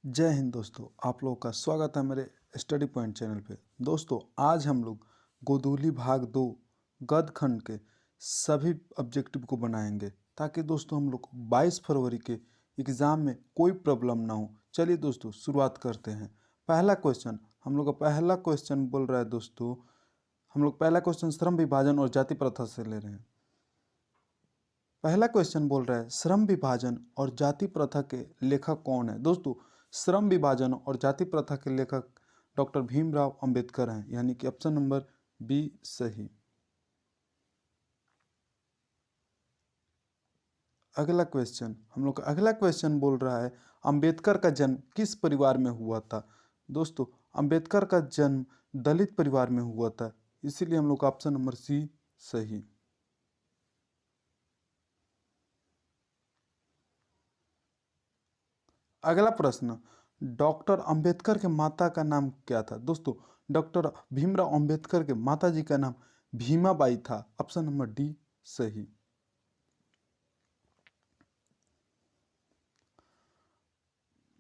जय हिंद दोस्तों, आप लोगों का स्वागत है मेरे स्टडी पॉइंट चैनल पे। दोस्तों आज हम लोग गोधूली भाग 2 गद्य खंड के सभी ऑब्जेक्टिव को बनाएंगे ताकि दोस्तों हम लोग 22 फरवरी के एग्ज़ाम में कोई प्रॉब्लम ना हो। चलिए दोस्तों शुरुआत करते हैं। पहला क्वेश्चन हम लोग का पहला क्वेश्चन बोल रहा है दोस्तों, हम लोग पहला क्वेश्चन श्रम विभाजन और जाति प्रथा से ले रहे हैं। पहला क्वेश्चन बोल रहा है श्रम विभाजन और जाति प्रथा के लेखक कौन है। दोस्तों श्रम विभाजन और जाति प्रथा के लेखक डॉक्टर भीमराव अंबेडकर हैं, यानी कि ऑप्शन नंबर बी सही। अगला क्वेश्चन हम लोग का अगला क्वेश्चन बोल रहा है अंबेडकर का जन्म किस परिवार में हुआ था। दोस्तों अंबेडकर का जन्म दलित परिवार में हुआ था, इसीलिए हम लोग का ऑप्शन नंबर सी सही। अगला प्रश्न डॉक्टर अंबेडकर के माता का नाम क्या था। दोस्तों डॉक्टर भीमराव अंबेडकर के माता जी का नाम भीमाबाई था, ऑप्शन नंबर डी सही।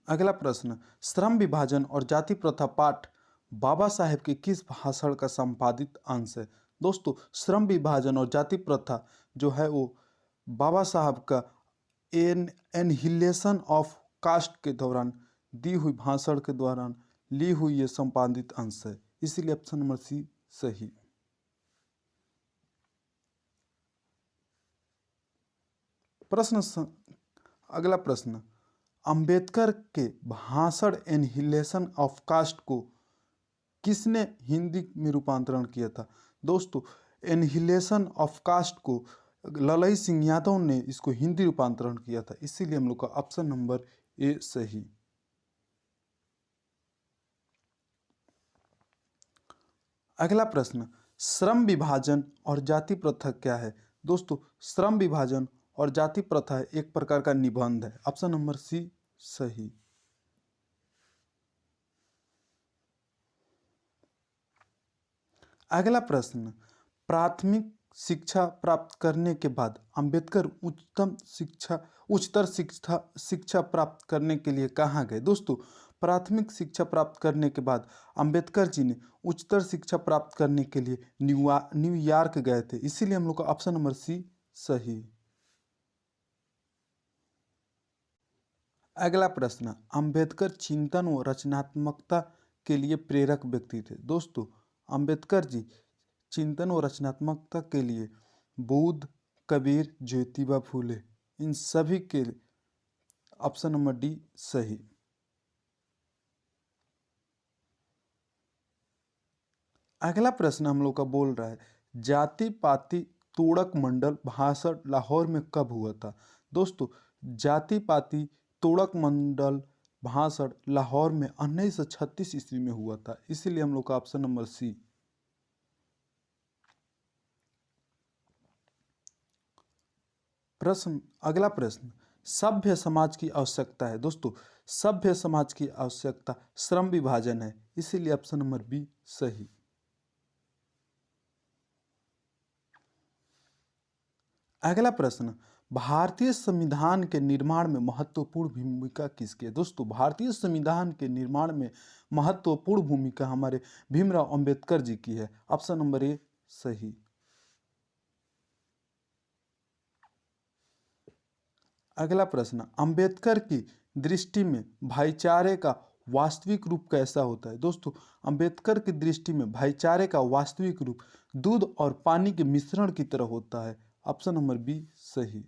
अगला प्रश्न श्रम विभाजन और जाति प्रथा पाठ बाबा साहेब के किस भाषण का संपादित अंश है। दोस्तों श्रम विभाजन और जाति प्रथा जो है वो बाबा साहब का एनहिलेशन ऑफ कास्ट के दौरान दी हुई भाषण के दौरान ली हुई ये संपादित अंश है, इसीलिए ऑप्शन नंबर सी सही। अगला प्रश्न अंबेडकर के भाषण एनहिलेशन ऑफ कास्ट को किसने हिंदी में रूपांतरण किया था। दोस्तों एनहिलेशन ऑफ कास्ट को ललई सिंह यादव ने इसको हिंदी रूपांतरण किया था, इसीलिए हम लोग का ऑप्शन नंबर ए सही। अगला प्रश्न श्रम विभाजन और जाति प्रथा क्या है। दोस्तों श्रम विभाजन और जाति प्रथा एक प्रकार का निबंध है, ऑप्शन नंबर सी सही। अगला प्रश्न प्राथमिक शिक्षा प्राप्त करने के बाद अंबेडकर उच्चतर शिक्षा प्राप्त करने के लिए कहाँ गए। दोस्तों प्राथमिक शिक्षा प्राप्त करने के बाद अंबेडकर जी ने उच्चतर शिक्षा प्राप्त करने के लिए न्यूयॉर्क गए थे, इसीलिए हम लोग का ऑप्शन नंबर सी सही। अगला प्रश्न अंबेडकर चिंतन व रचनात्मकता के लिए प्रेरक व्यक्ति थे। दोस्तों अंबेडकर जी चिंतन व रचनात्मकता के लिए बुद्ध, कबीर, ज्योतिबा फूले इन सभी के ऑप्शन नंबर डी सही। अगला प्रश्न हम लोग का बोल रहा है जाति पाति तोड़क मंडल भाषण लाहौर में कब हुआ था। दोस्तों जाति पाति तोड़क मंडल भाषण लाहौर में 1936 ईस्वी में हुआ था, इसीलिए हम लोग का ऑप्शन नंबर सी। अगला प्रश्न सभ्य समाज की आवश्यकता है। दोस्तों सभ्य समाज की आवश्यकता श्रम विभाजन है, इसीलिए ऑप्शन नंबर बी सही। अगला प्रश्न भारतीय संविधान के निर्माण में महत्वपूर्ण भूमिका किसकी है। दोस्तों भारतीय संविधान के निर्माण में महत्वपूर्ण भूमिका हमारे भीमराव अंबेडकर जी की है, ऑप्शन नंबर ए सही। अगला प्रश्न अंबेडकर की दृष्टि में भाईचारे का वास्तविक रूप कैसा होता है। दोस्तों अंबेडकर की दृष्टि में भाईचारे का वास्तविक रूप दूध और पानी के मिश्रण की तरह होता है, ऑप्शन नंबर बी सही।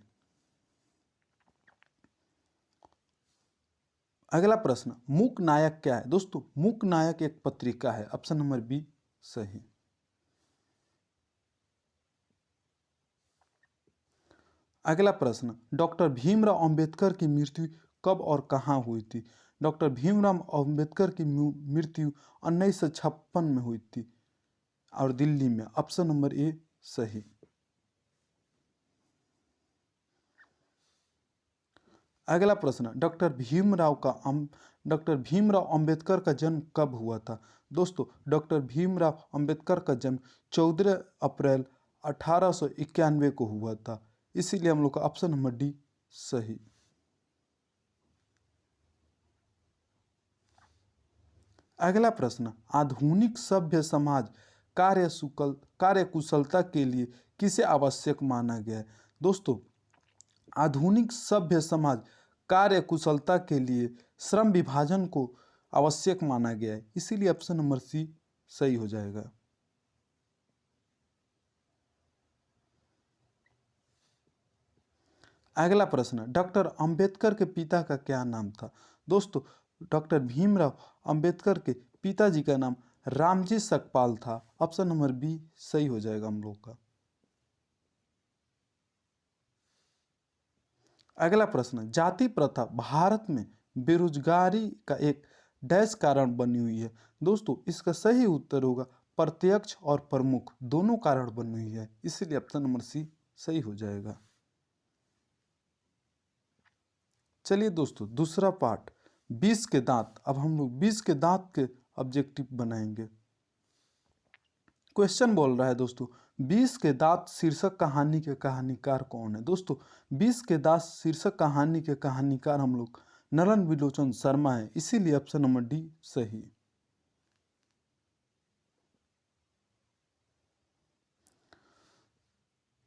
अगला प्रश्न मूक नायक क्या है। दोस्तों मूक नायक एक पत्रिका है, ऑप्शन नंबर बी सही। अगला प्रश्न डॉक्टर भीमराव अंबेडकर की मृत्यु कब और कहाँ हुई थी। डॉक्टर भीमराव अंबेडकर की मृत्यु 1956 में हुई थी और दिल्ली में, ऑप्शन नंबर ए सही। अगला प्रश्न डॉक्टर भीमराव अंबेडकर का जन्म कब हुआ था। दोस्तों डॉक्टर भीमराव अंबेडकर का जन्म 14 अप्रैल 1891 को हुआ था, इसीलिए हम लोग का ऑप्शन नंबर डी सही। अगला प्रश्न, आधुनिक सभ्य समाज कार्यकुशलता के लिए किसे आवश्यक माना गया है? दोस्तों, आधुनिक सभ्य समाज कार्यकुशलता के लिए श्रम विभाजन को आवश्यक माना गया है, इसीलिए ऑप्शन नंबर सी सही हो जाएगा। अगला प्रश्न, डॉक्टर अंबेडकर के पिता का क्या नाम था? दोस्तों, डॉक्टर भीमराव अंबेडकर के पिताजी का नाम रामजी सकपाल था। ऑप्शन नंबर बी सही हो जाएगा हम लोग का। अगला प्रश्न, जाति प्रथा भारत में बेरोजगारी का एक डैश कारण बनी हुई है? दोस्तों, इसका सही उत्तर होगा प्रत्यक्ष और प्रमुख दोनों कारण बनी हुई है, इसलिए ऑप्शन नंबर सी सही हो जाएगा। चलिए दोस्तों, दूसरा पार्ट 20 के दांत। अब हम लोग 20 के दांत के ऑब्जेक्टिव बनाएंगे। क्वेश्चन बोल रहा है दोस्तों, 20 के दांत शीर्षक कहानी के कहानीकार कौन है? दोस्तों, 20 के दांत शीर्षक कहानी के कहानीकार हम लोग नलन विलोचन शर्मा है, इसीलिए ऑप्शन नंबर डी सही।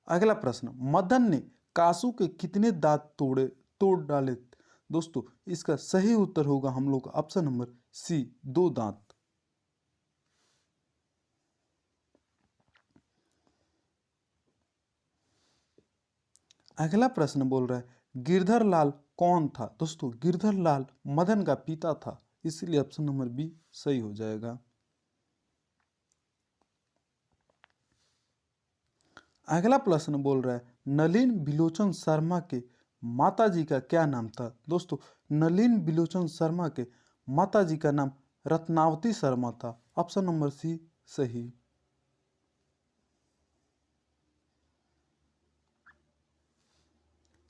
अगला प्रश्न, मदन ने कासू के कितने दांत तोड़ डाले? दोस्तों, इसका सही उत्तर होगा हम लोग का ऑप्शन नंबर सी 2 दांत। अगला प्रश्न बोल रहा है, गिरधर लाल कौन था? दोस्तों, गिरधर लाल मदन का पिता था, इसलिए ऑप्शन नंबर बी सही हो जाएगा। अगला प्रश्न बोल रहा है, नलिन बिलोचन शर्मा के माताजी का क्या नाम था? दोस्तों, नलिन बिलोचन शर्मा के माताजी का नाम रत्नावती शर्मा था। ऑप्शन नंबर सी सही।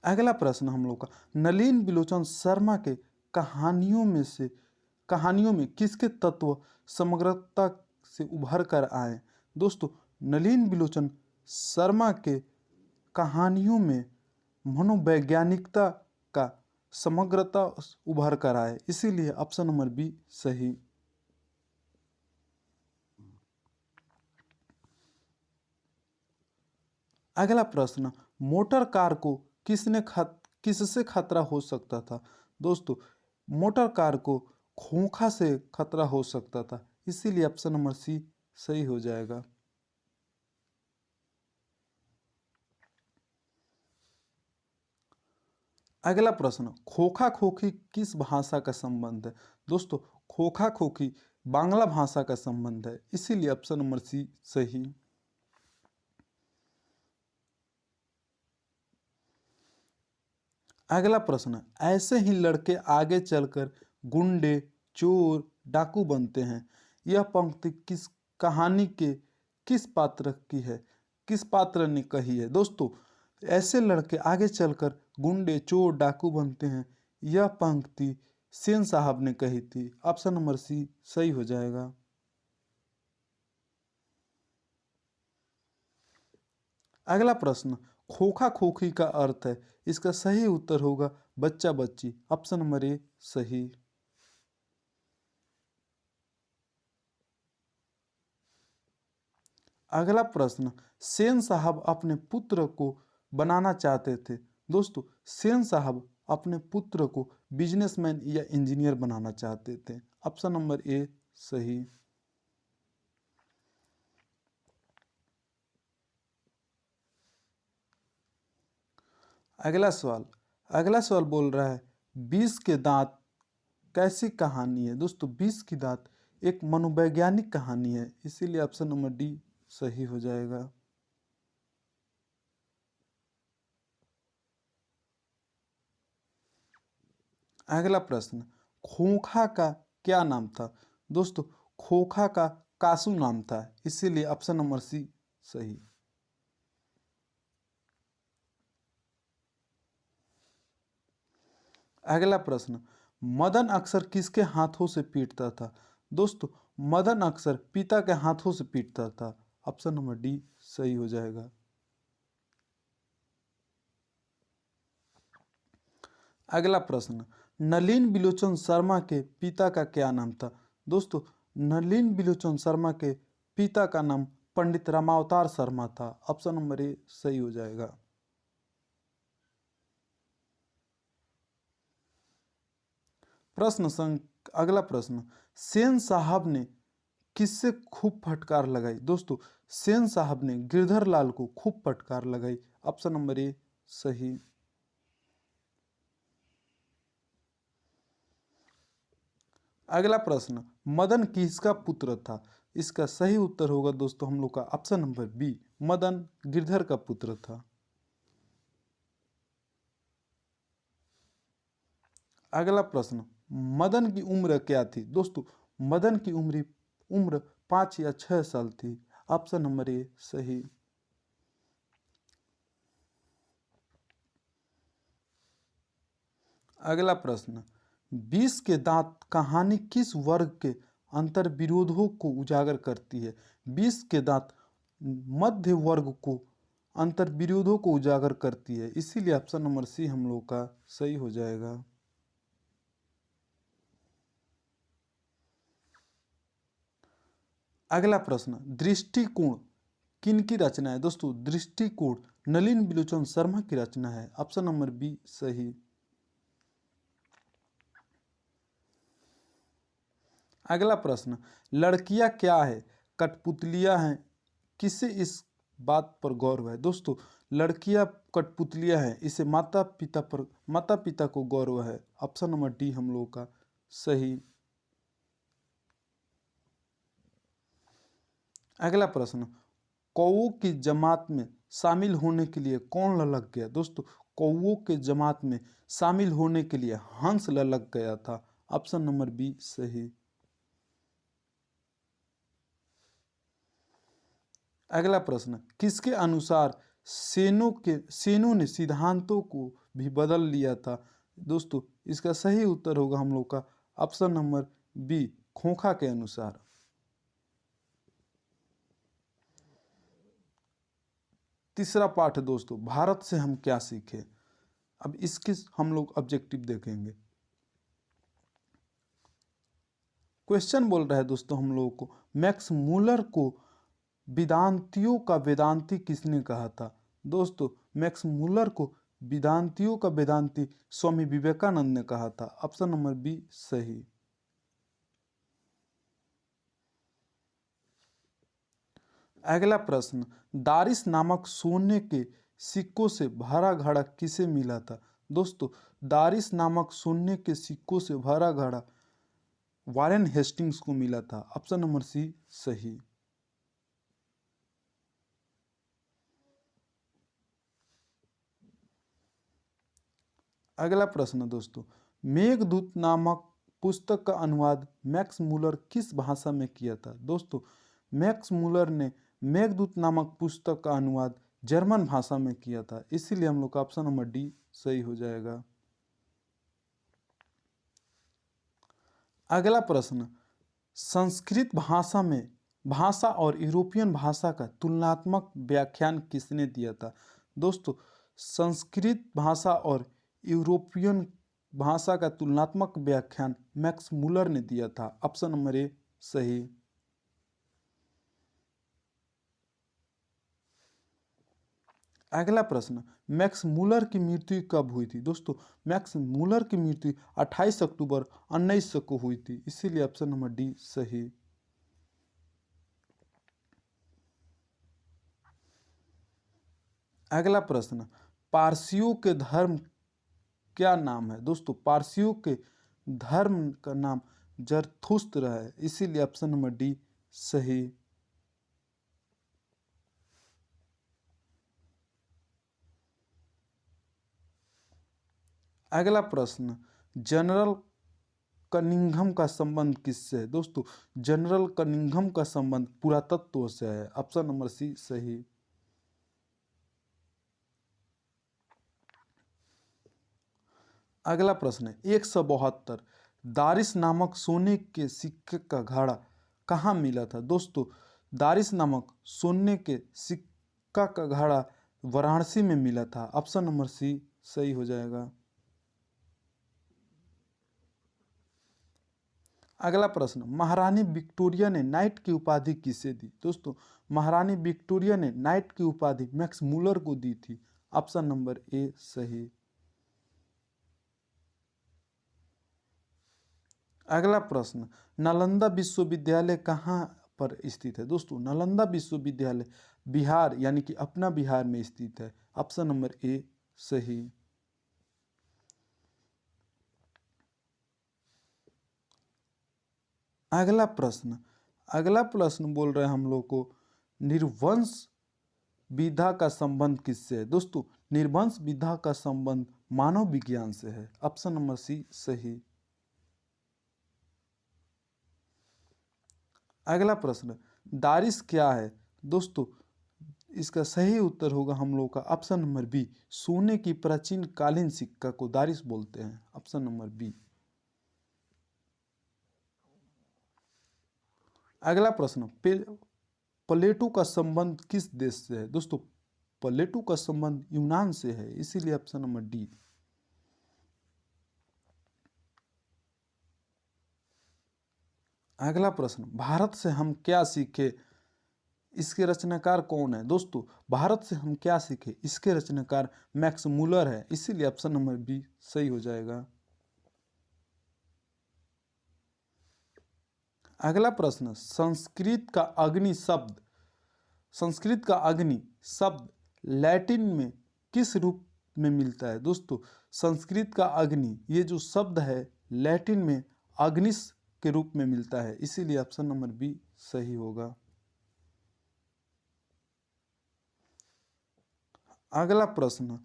अगला प्रश्न हम लोग का, नलिन बिलोचन शर्मा के कहानियों में किसके तत्व समग्रता से उभर कर आए? दोस्तों, नलिन बिलोचन शर्मा के कहानियों में मनोवैज्ञानिकता का समग्रता उभर कर आए, इसीलिए ऑप्शन नंबर बी सही। अगला प्रश्न, मोटर कार को किससे खतरा हो सकता था? दोस्तों, मोटर कार को खोखा से खतरा हो सकता था, इसीलिए ऑप्शन नंबर सी सही हो जाएगा। अगला प्रश्न, खोखा खोखी किस भाषा का संबंध है? दोस्तों, खोखा खोखी बांग्ला भाषा का संबंध है, इसीलिए ऑप्शन नंबर सी सही। अगला प्रश्न, ऐसे ही लड़के आगे चलकर गुंडे, चोर, डाकू बनते हैं। यह पंक्ति किस कहानी के किस पात्र की है, किस पात्र ने कही है? दोस्तों, ऐसे लड़के आगे चलकर गुंडे, चोर, डाकू बनते हैं, यह पंक्ति सेन साहब ने कही थी। ऑप्शन नंबर सी सही हो जाएगा। अगला प्रश्न, खोखा खोखी का अर्थ है, इसका सही उत्तर होगा बच्चा बच्ची। ऑप्शन नंबर ए सही। अगला प्रश्न, सेन साहब अपने पुत्र को बनाना चाहते थे। दोस्तों, सेन साहब अपने पुत्र को बिजनेसमैन या इंजीनियर बनाना चाहते थे। ऑप्शन नंबर ए सही। अगला सवाल बोल रहा है, 20 के दांत कैसी कहानी है? दोस्तों, 20 की दांत एक मनोवैज्ञानिक कहानी है, इसीलिए ऑप्शन नंबर डी सही हो जाएगा। अगला प्रश्न, खोखा का क्या नाम था? दोस्तों, खोखा का कासू नाम था, इसीलिए ऑप्शन नंबर सी सही। अगला प्रश्न, मदन अक्सर किसके हाथों से पीटता था? दोस्तों, मदन अक्सर पिता के हाथों से पीटता था। ऑप्शन नंबर डी सही हो जाएगा। अगला प्रश्न, नलिन बिलोचन शर्मा के पिता का क्या नाम था? दोस्तों, नलिन बिलोचन शर्मा के पिता का नाम पंडित रामावतार शर्मा था। ऑप्शन नंबर ए सही हो जाएगा। अगला प्रश्न, सेन साहब ने किससे खूब फटकार लगाई? दोस्तों, सेन साहब ने गिरधर लाल को खूब फटकार लगाई। ऑप्शन नंबर ए सही। अगला प्रश्न, मदन किसका पुत्र था? इसका सही उत्तर होगा दोस्तों हम लोग का option number B, Madan Girdhar का पुत्र था। अगला प्रश्न, मदन की उम्र क्या थी? दोस्तों, मदन की उम्र 5 या 6 साल थी। ऑप्शन नंबर ए सही। अगला प्रश्न, 20 के दांत कहानी किस वर्ग के अंतर विरोधों को उजागर करती है? 20 के दांत मध्य वर्ग को अंतर विरोधों को उजागर करती है, इसीलिए ऑप्शन नंबर सी हम लोग का सही हो जाएगा। अगला प्रश्न, दृष्टिकोण किनकी रचना है? दोस्तों, दृष्टिकोण नलिन बिलोचन शर्मा की रचना है। ऑप्शन नंबर बी सही। अगला प्रश्न, लड़कियां क्या है, कठपुतलियां हैं, किसे इस बात पर गौरव है? दोस्तों, लड़कियां कठपुतलियां हैं, इसे माता पिता को गौरव है। ऑप्शन नंबर डी हम लोगों का सही। अगला प्रश्न, कौओं की जमात में शामिल होने के लिए कौन ललक गया? दोस्तों, कौओं के जमात में शामिल होने के लिए हंस ललक गया था। ऑप्शन नंबर बी सही। अगला प्रश्न, किसके अनुसार सेनों ने सिद्धांतों को भी बदल लिया था? दोस्तों, इसका सही उत्तर होगा हम लोग का ऑप्शन नंबर बी, खोखा के अनुसार। तीसरा पाठ है दोस्तों, भारत से हम क्या सीखे। अब इसके हम लोग ऑब्जेक्टिव देखेंगे। क्वेश्चन बोल रहा है दोस्तों हम लोगों को, मैक्स मूलर को वेदांतियों का वेदांती किसने कहा था? दोस्तों, मैक्स मूलर को वेदांतियों का वेदांती स्वामी विवेकानंद ने कहा था। ऑप्शन नंबर बी सही। अगला प्रश्न, दारिस नामक सोने के सिक्कों से भरा घड़ा किसे मिला था? दोस्तों, दारिस नामक सोने के सिक्कों से भरा घड़ा वारेन हेस्टिंग्स को मिला था। ऑप्शन नंबर सी सही। अगला प्रश्न दोस्तों, मेघदूत नामक पुस्तक का अनुवाद मैक्स मूलर किस भाषा में किया था? दोस्तों, मैक्स मूलर ने मेघदूत नामक पुस्तक का अनुवाद जर्मन भाषा में किया था, इसीलिए हम लोग का ऑप्शन नंबर डी सही हो जाएगा। अगला प्रश्न, संस्कृत भाषा और यूरोपियन भाषा का तुलनात्मक व्याख्यान किसने दिया था? दोस्तों, संस्कृत भाषा और यूरोपियन भाषा का तुलनात्मक व्याख्यान मैक्स मूलर ने दिया था। ऑप्शन नंबर ए सही। अगला प्रश्न, मैक्स मूलर की मृत्यु कब हुई थी? दोस्तों, मैक्स मूलर की मृत्यु 28 अक्टूबर 1900 को हुई थी, इसीलिए ऑप्शन नंबर डी सही। अगला प्रश्न, पारसियों के धर्म क्या नाम है? दोस्तों, पारसियों के धर्म का नाम जरथुस्त्र है, इसीलिए ऑप्शन नंबर डी सही। अगला प्रश्न, जनरल कनिंघम का संबंध किससे है? दोस्तों, जनरल कनिंघम का संबंध पुरातत्व से है। ऑप्शन नंबर सी सही। अगला प्रश्न है 172, दारिस नामक सोने के सिक्के का घड़ा कहाँ मिला था? दोस्तों, दारिस नामक सोने के सिक्का का घड़ा वाराणसी में मिला था। ऑप्शन नंबर सी सही हो जाएगा। अगला प्रश्न, महारानी विक्टोरिया ने नाइट की उपाधि किसे दी? दोस्तों, महारानी विक्टोरिया ने नाइट की उपाधि मैक्स मूलर को दी थी। ऑप्शन नंबर ए सही। अगला प्रश्न, नालंदा विश्वविद्यालय कहाँ पर स्थित है? दोस्तों, नालंदा विश्वविद्यालय बिहार यानी कि अपना बिहार में स्थित है। ऑप्शन नंबर ए सही। अगला प्रश्न, अगला प्रश्न बोल रहे हैं हम लोग को, निर्वंश विधा का संबंध किससे है? दोस्तों, निर्वंश विधा का संबंध मानव विज्ञान से है। ऑप्शन नंबर सी सही। अगला प्रश्न, दारिश क्या है? दोस्तों, इसका सही उत्तर होगा हम लोग का ऑप्शन नंबर बी, सोने की प्राचीन कालीन सिक्का को दारिश बोलते हैं। Option number B. अगला प्रश्न, प्लेटो का संबंध किस देश से है? दोस्तों, प्लेटो का संबंध यूनान से है, इसीलिए ऑप्शन नंबर डी। अगला प्रश्न, भारत से हम क्या सीखे? इसके रचनाकार कौन है? दोस्तों, भारत से हम क्या सीखे? इसके रचनाकार मैक्स मूलर है, इसीलिए ऑप्शन नंबर बी सही हो जाएगा। अगला प्रश्न, संस्कृत का अग्नि शब्द लैटिन में किस रूप में मिलता है? दोस्तों, संस्कृत का अग्नि ये जो शब्द है लैटिन में अग्निस के रूप में मिलता है, इसीलिए ऑप्शन नंबर बी सही होगा। अगला प्रश्न,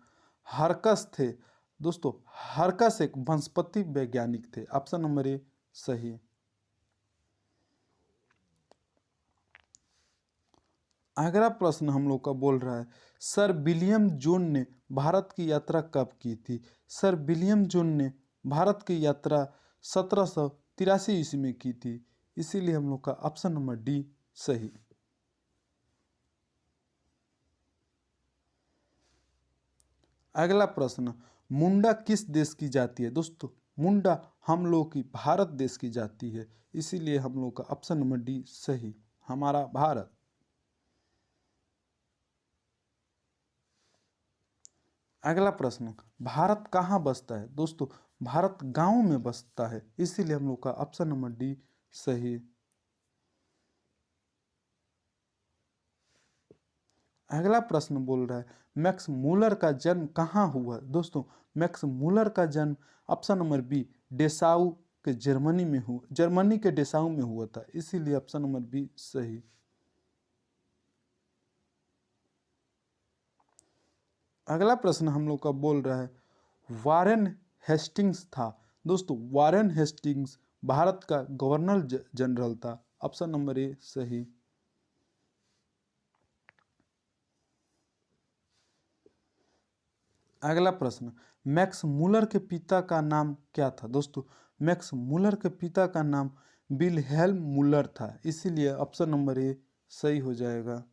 हरकस थे? दोस्तों, हरकस एक वनस्पति वैज्ञानिक थे। ऑप्शन नंबर ए सही। अगला प्रश्न हम लोग का बोल रहा है, सर विलियम जोन ने भारत की यात्रा कब की थी? सर विलियम जोन ने भारत की यात्रा 1783 ईस्वी में की थी, इसीलिए हम लोग का ऑप्शन नंबर डी सही। अगला प्रश्न, मुंडा किस देश की जाति है? दोस्तों, मुंडा हम लोग की भारत देश की जाति है, इसीलिए हम लोग का ऑप्शन नंबर डी सही, हमारा भारत। अगला प्रश्न, भारत कहाँ बसता है? दोस्तों, भारत गांव में बसता है, इसीलिए हम लोग का ऑप्शन नंबर डी सही। अगला प्रश्न बोल रहा है, मैक्स मूलर का जन्म कहाँ हुआ? दोस्तों, मैक्स मूलर का जन्म ऑप्शन नंबर बी डेसाऊ के जर्मनी के डेसाऊ में हुआ था, इसीलिए ऑप्शन नंबर बी सही। अगला प्रश्न हम लोग का बोल रहा है, वारेन हेस्टिंग्स था? दोस्तों, वारेन हेस्टिंग्स भारत का गवर्नर जनरल था। ऑप्शन नंबर ए सही। अगला प्रश्न, मैक्स मूलर के पिता का नाम क्या था? दोस्तों, मैक्स मूलर के पिता का नाम विल्हेल्म मूलर था, इसीलिए ऑप्शन नंबर ए सही हो जाएगा।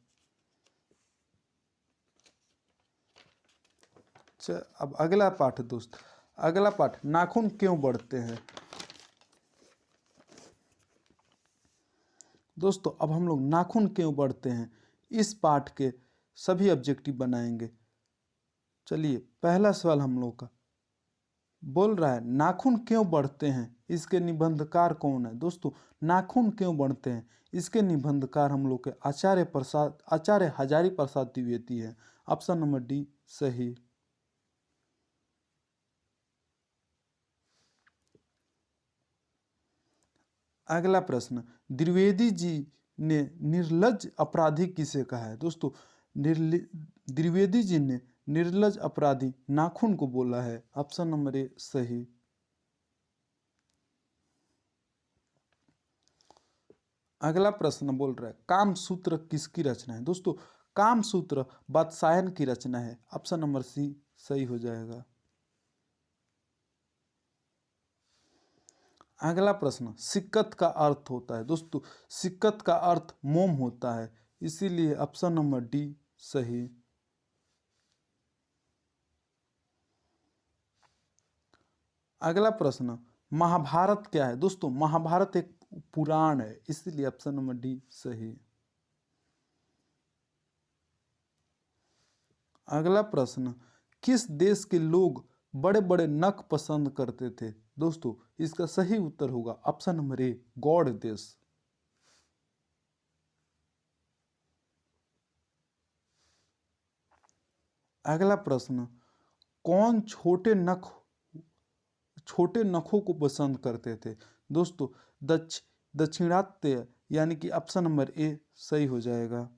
अब अगला पाठ है दोस्त, अगला पाठ, नाखून क्यों बढ़ते हैं? दोस्तों, अब हम लोग नाखून क्यों बढ़ते हैं इस पाठ के सभी ऑब्जेक्टिव बनाएंगे। चलिए, पहला सवाल हम लोग का बोल रहा है, नाखून क्यों बढ़ते हैं, इसके निबंधकार कौन है? दोस्तों, नाखून क्यों बढ़ते हैं इसके निबंधकार हम लोग के आचार्य हजारी प्रसाद द्विवेदी है। ऑप्शन नंबर डी सही। अगला प्रश्न, द्विवेदी जी ने निर्लज अपराधी किसे कहा है? दोस्तों, द्विवेदी जी ने निर्लज अपराधी नाखून को बोला है। ऑप्शन नंबर ए सही। अगला प्रश्न बोल रहा है, कामसूत्र किसकी रचना है? दोस्तों, कामसूत्र वात्सायन की रचना है। ऑप्शन नंबर सी सही हो जाएगा। अगला प्रश्न, सिक्कत का अर्थ होता है? दोस्तों, सिक्कत का अर्थ मोम होता है, इसीलिए ऑप्शन नंबर डी सही। अगला प्रश्न, महाभारत क्या है दोस्तों? महाभारत एक पुराण है, इसलिए ऑप्शन नंबर डी सही। अगला प्रश्न, किस देश के लोग बड़े बड़े नख पसंद करते थे? दोस्तों इसका सही उत्तर होगा ऑप्शन नंबर ए, गौड़ देश। अगला प्रश्न, कौन छोटे नखों को पसंद करते थे? दोस्तों दक्षिणात्य, यानी कि ऑप्शन नंबर ए सही हो जाएगा।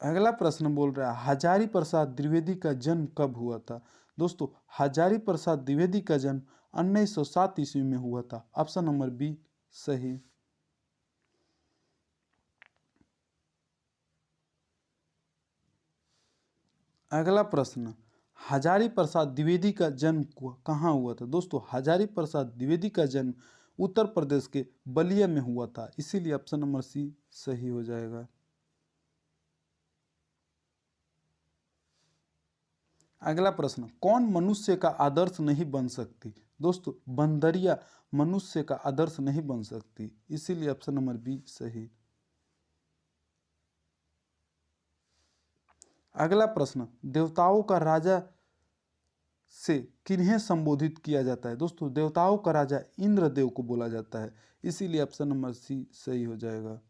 अगला प्रश्न बोल रहा है, हजारी प्रसाद द्विवेदी का जन्म कब हुआ था? दोस्तों हजारी प्रसाद द्विवेदी का जन्म 1907 ईस्वी में हुआ था। ऑप्शन नंबर बी सही। अगला प्रश्न, हजारी प्रसाद द्विवेदी का जन्म कहाँ हुआ था? दोस्तों हजारी प्रसाद द्विवेदी का जन्म उत्तर प्रदेश के बलिया में हुआ था, इसीलिए ऑप्शन नंबर सी सही हो जाएगा। अगला प्रश्न, कौन मनुष्य का आदर्श नहीं बन सकती? दोस्तों बंदरिया मनुष्य का आदर्श नहीं बन सकती, इसीलिए ऑप्शन नंबर बी सही। अगला प्रश्न, देवताओं का राजा से किन्हें संबोधित किया जाता है? दोस्तों देवताओं का राजा इंद्रदेव को बोला जाता है, इसीलिए ऑप्शन नंबर सी सही हो जाएगा।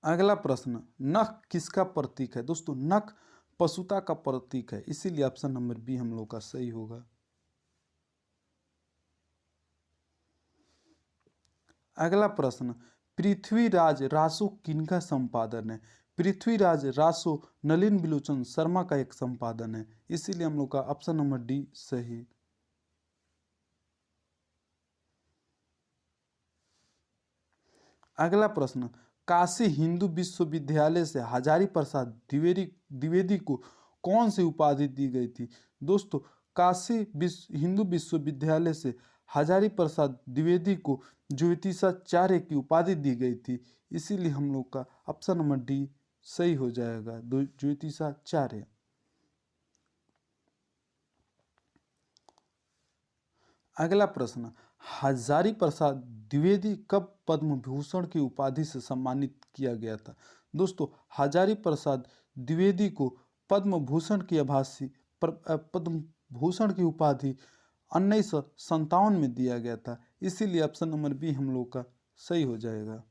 अगला प्रश्न, नख किसका प्रतीक है? दोस्तों नख पशुता का प्रतीक है, इसीलिए ऑप्शन नंबर बी हम लोग का सही होगा। अगला प्रश्न, पृथ्वीराज रासो किनका संपादन है? पृथ्वीराज रासो नलिन बिलोचन शर्मा का एक संपादन है, इसीलिए हम लोग का ऑप्शन नंबर डी सही। अगला प्रश्न, काशी हिंदू विश्वविद्यालय से हजारी प्रसाद द्विवेदी को कौन सी उपाधि दी गई थी? दोस्तों हिंदू विश्वविद्यालय से हजारी प्रसाद द्विवेदी को ज्योतिषाचार्य की उपाधि दी गई थी, इसीलिए हम लोग का ऑप्शन नंबर डी सही हो जाएगा, ज्योतिषाचार्य। अगला प्रश्न, हजारी प्रसाद द्विवेदी कब पद्म भूषण की उपाधि से सम्मानित किया गया था? दोस्तों हजारी प्रसाद द्विवेदी को पद्म भूषण की पद्म भूषण की उपाधि 1957 में दिया गया था, इसीलिए ऑप्शन नंबर बी हम लोग का सही हो जाएगा।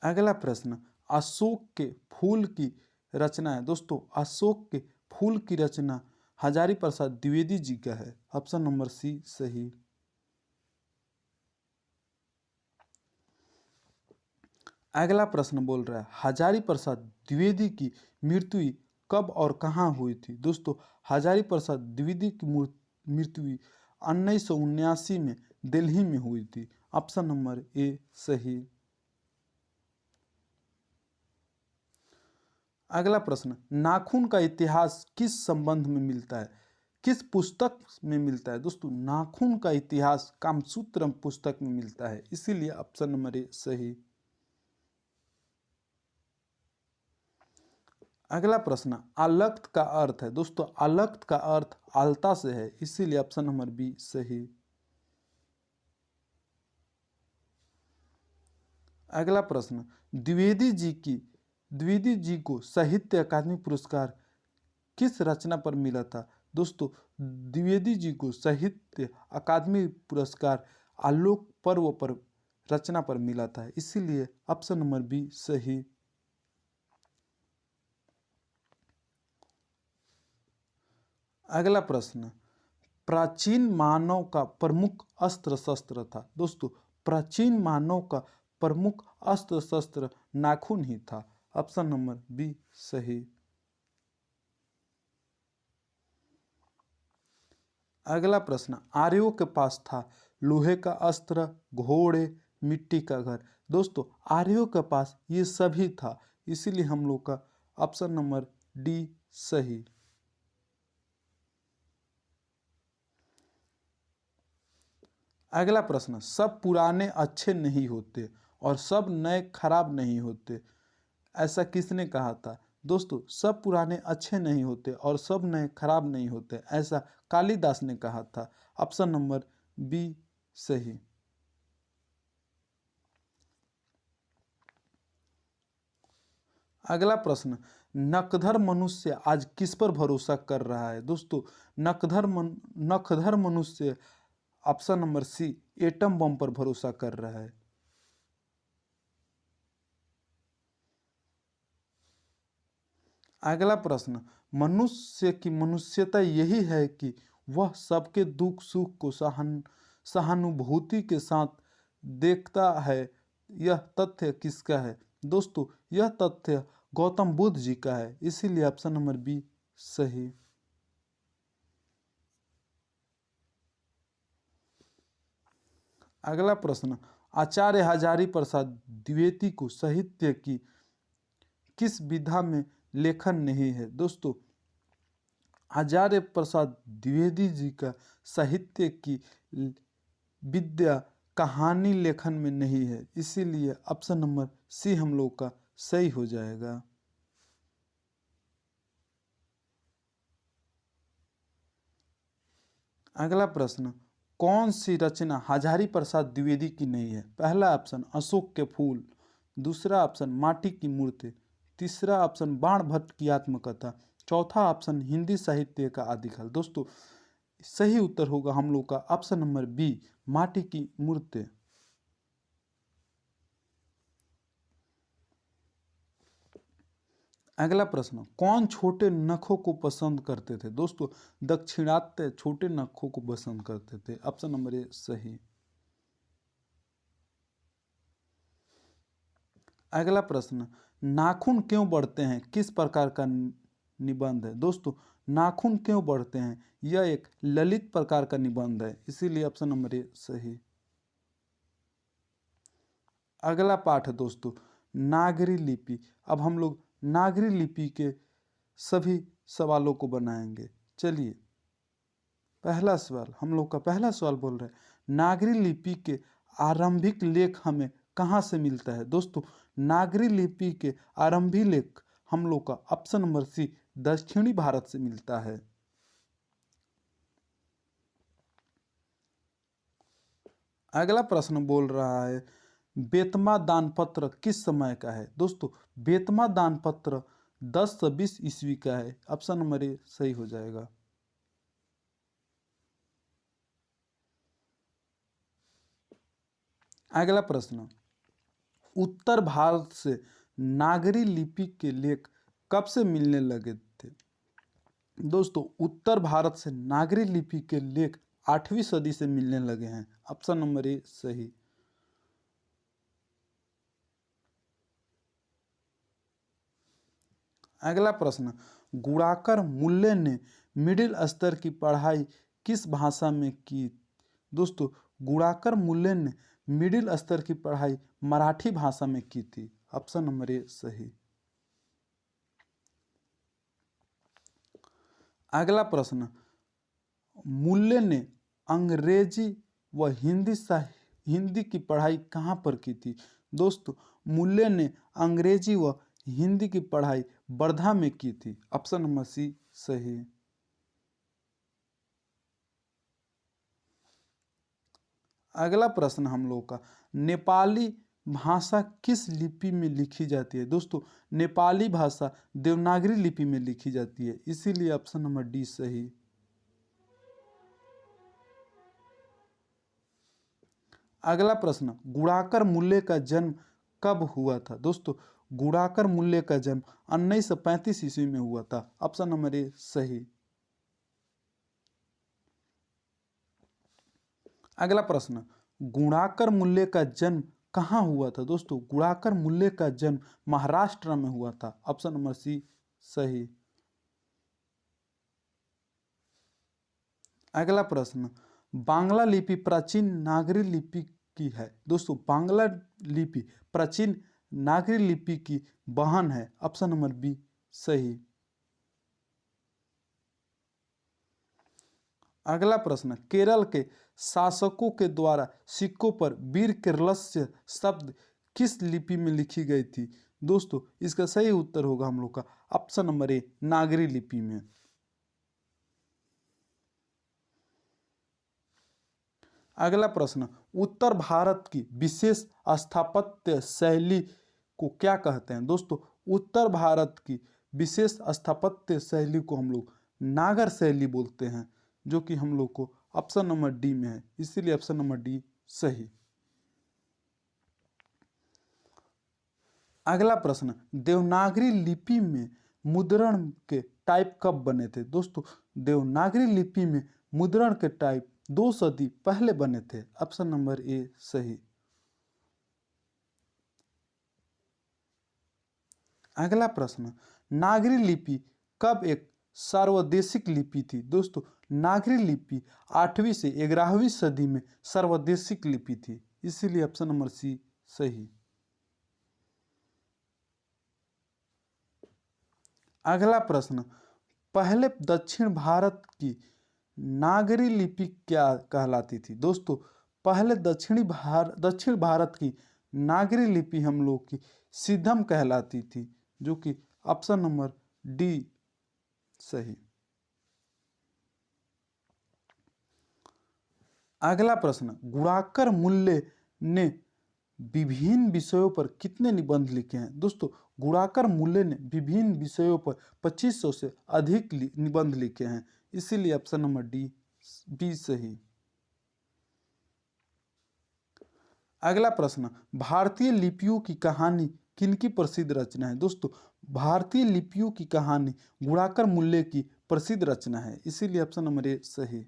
अगला प्रश्न, अशोक के फूल की रचना है। दोस्तों अशोक के फूल की रचना हजारी प्रसाद द्विवेदी जी का है, ऑप्शन नंबर सी सही। अगला प्रश्न बोल रहा है, हजारी प्रसाद द्विवेदी की मृत्यु कब और कहाँ हुई थी? दोस्तों हजारी प्रसाद द्विवेदी की मृत्यु 1979 में दिल्ली में हुई थी, ऑप्शन नंबर ए सही। अगला प्रश्न, नाखून का इतिहास किस संबंध में मिलता है? किस पुस्तक में मिलता है? दोस्तों नाखून का इतिहास कामसूत्र पुस्तक में मिलता है, इसीलिए ऑप्शन नंबर ए सही। अगला प्रश्न, अलक्त का अर्थ है। दोस्तों अलक्त का अर्थ आलता से है, इसीलिए ऑप्शन नंबर बी सही। अगला प्रश्न, द्विवेदी जी को साहित्य अकादमी पुरस्कार किस रचना पर मिला था? दोस्तों द्विवेदी जी को साहित्य अकादमी पुरस्कार आलोक पर्व पर रचना पर मिला था, इसीलिए ऑप्शन नंबर बी सही। अगला प्रश्न, प्राचीन मानव का प्रमुख अस्त्र शस्त्र था। दोस्तों प्राचीन मानव का प्रमुख अस्त्र शस्त्र नाखून ही था, ऑप्शन नंबर बी सही। अगला प्रश्न, आर्यों के पास था लोहे का अस्त्र, घोड़े, मिट्टी का घर। दोस्तों आर्यों के पास ये सभी था, इसीलिए हम लोग का ऑप्शन नंबर डी सही। अगला प्रश्न, सब पुराने अच्छे नहीं होते और सब नए खराब नहीं होते। ऐसा किसने कहा था? दोस्तों, सब पुराने अच्छे नहीं होते और सब नए खराब नहीं होते, ऐसा कालिदास ने कहा था। ऑप्शन नंबर बी सही। अगला प्रश्न, नकधर मनुष्य आज किस पर भरोसा कर रहा है? दोस्तों, नकधर मनुष्य option number C atom bomb पर भरोसा कर रहा है। अगला प्रश्न, मनुष्य की मनुष्यता यही है कि वह सबके दुख सुख को सहानुभूति के साथ देखता है। यह तथ्य किसका है? दोस्तों, यह तथ्य गौतम बुद्ध जी का है, इसीलिए ऑप्शन नंबर बी सही। अगला प्रश्न, आचार्य हजारी प्रसाद द्विवेदी को साहित्य की किस विधा में लेखन नहीं है? दोस्तों, आचार्य प्रसाद द्विवेदी जी का साहित्य की विद्या कहानी लेखन में नहीं है, इसीलिए ऑप्शन नंबर सी हम लोग का सही हो जाएगा। अगला प्रश्न, कौन सी रचना हजारी प्रसाद द्विवेदी की नहीं है? पहला ऑप्शन अशोक के फूल, दूसरा ऑप्शन माटी की मूर्ति, तीसरा ऑप्शन बाण भट्ट की आत्मकथा, चौथा ऑप्शन हिंदी साहित्य का आदिकाल। दोस्तों, सही उत्तर होगा हम लोग का ऑप्शन नंबर बी माटी की मूर्ति। अगला प्रश्न, कौन छोटे नखों को पसंद करते थे? दोस्तों, दक्षिणात्य छोटे नखों को पसंद करते थे, ऑप्शन नंबर ए सही। अगला प्रश्न, नाखून क्यों बढ़ते हैं किस प्रकार का निबंध है? दोस्तों, नाखून क्यों बढ़ते हैं यह एक ललित प्रकार का निबंध है, इसीलिए ऑप्शन नंबर ए सही। अगला पाठ है दोस्तों नागरी लिपि। अब हम लोग नागरी लिपि के सभी सवालों को बनाएंगे। चलिए, पहला सवाल हम लोग का पहला सवाल बोल रहे हैं, नागरी लिपि के आरंभिक लेख हमें कहाँ से मिलता है? दोस्तों, नागरी लिपि के आरंभिक लेख हम लोग का ऑप्शन नंबर सी दक्षिणी भारत से मिलता है। अगला प्रश्न बोल रहा है, बेतमा दानपत्र किस समय का है? दोस्तों, बेतमा दानपत्र 10 से 20 ईस्वी का है, ऑप्शन नंबर ए सही हो जाएगा। अगला प्रश्न, उत्तर भारत से नागरी लिपि के लेख कब से मिलने लगे थे? दोस्तों, उत्तर भारत से नागरी लिपि के लेख 8वीं सदी से मिलने लगे हैं, ऑप्शन नंबर ए सही। अगला प्रश्न, गुणाकर मूल्य ने मिडिल स्तर की पढ़ाई किस भाषा में की? दोस्तों, गुणाकर मूल्य ने मिडिल स्तर की पढ़ाई मराठी भाषा में की थी, ऑप्शन नंबर ए सही। अगला प्रश्न, मूल्य ने अंग्रेजी व हिंदी की पढ़ाई कहाँ पर की थी? दोस्तों, मूल्य ने अंग्रेजी व हिंदी की पढ़ाई वर्धा में की थी, ऑप्शन नंबर सी सही। अगला प्रश्न हम लोग का, नेपाली भाषा किस लिपि में लिखी जाती है? दोस्तों, नेपाली भाषा देवनागरी लिपि में लिखी जाती है, इसीलिए ऑप्शन नंबर डी सही। अगला प्रश्न, गुणाकर मूल्य का जन्म कब हुआ था? दोस्तों, गुणाकर मूल्य का जन्म 1935 ईस्वी में हुआ था, ऑप्शन नंबर ए सही। अगला प्रश्न, गुणाकर मूल्य का जन्म कहाँ हुआ था? दोस्तों, गुणाकर मूल्य का जन्म महाराष्ट्र में हुआ था, ऑप्शन नंबर सी सही। अगला प्रश्न, बांग्ला लिपि प्राचीन नागरी लिपि की है? दोस्तों, बांग्ला लिपि प्राचीन नागरी लिपि की बहन है, ऑप्शन नंबर बी सही। अगला प्रश्न, केरल के शासकों के द्वारा सिक्कों पर वीर केरलस्य शब्द किस लिपि में लिखी गई थी? दोस्तों इसका सही उत्तर होगा हम लोग का ऑप्शन नंबर ए, नागरी लिपि में। अगला प्रश्न, उत्तर भारत की विशेष स्थापत्य शैली को क्या कहते हैं? दोस्तों उत्तर भारत की विशेष स्थापत्य शैली को हम लोग नागर शैली बोलते हैं, जो कि हम लोग को ऑप्शन नंबर डी में है, इसीलिए ऑप्शन नंबर डी सही। अगला प्रश्न, देवनागरी लिपि में मुद्रण के टाइप कब बने थे? दोस्तों देवनागरी लिपि में मुद्रण के टाइप 2 सदी पहले बने थे, ऑप्शन नंबर ए सही। अगला प्रश्न, नागरी लिपि कब एक सार्वदेशिक लिपि थी? दोस्तों नागरी लिपि 8वीं से 11वीं सदी में सार्वदेशिक लिपि थी, इसीलिए ऑप्शन नंबर सी सही। अगला प्रश्न, पहले दक्षिण भारत की नागरी लिपि क्या कहलाती थी? दोस्तों पहले दक्षिण भारत की नागरी लिपि हम लोग की सिद्धम कहलाती थी, जो कि ऑप्शन नंबर डी सही। अगला प्रश्न, गुणाकर मूल्य ने विभिन्न विषयों पर कितने निबंध लिखे हैं? दोस्तों गुणाकर मूल्य ने विभिन्न विषयों पर 2500 से अधिक निबंध लिखे हैं, इसीलिए ऑप्शन नंबर डी बी सही। अगला प्रश्न, भारतीय लिपियों की कहानी किनकी प्रसिद्ध रचना है? दोस्तों भारतीय लिपियों की कहानी गुणाकर मूल्य की प्रसिद्ध रचना है, इसीलिए ऑप्शन नंबर ए सही।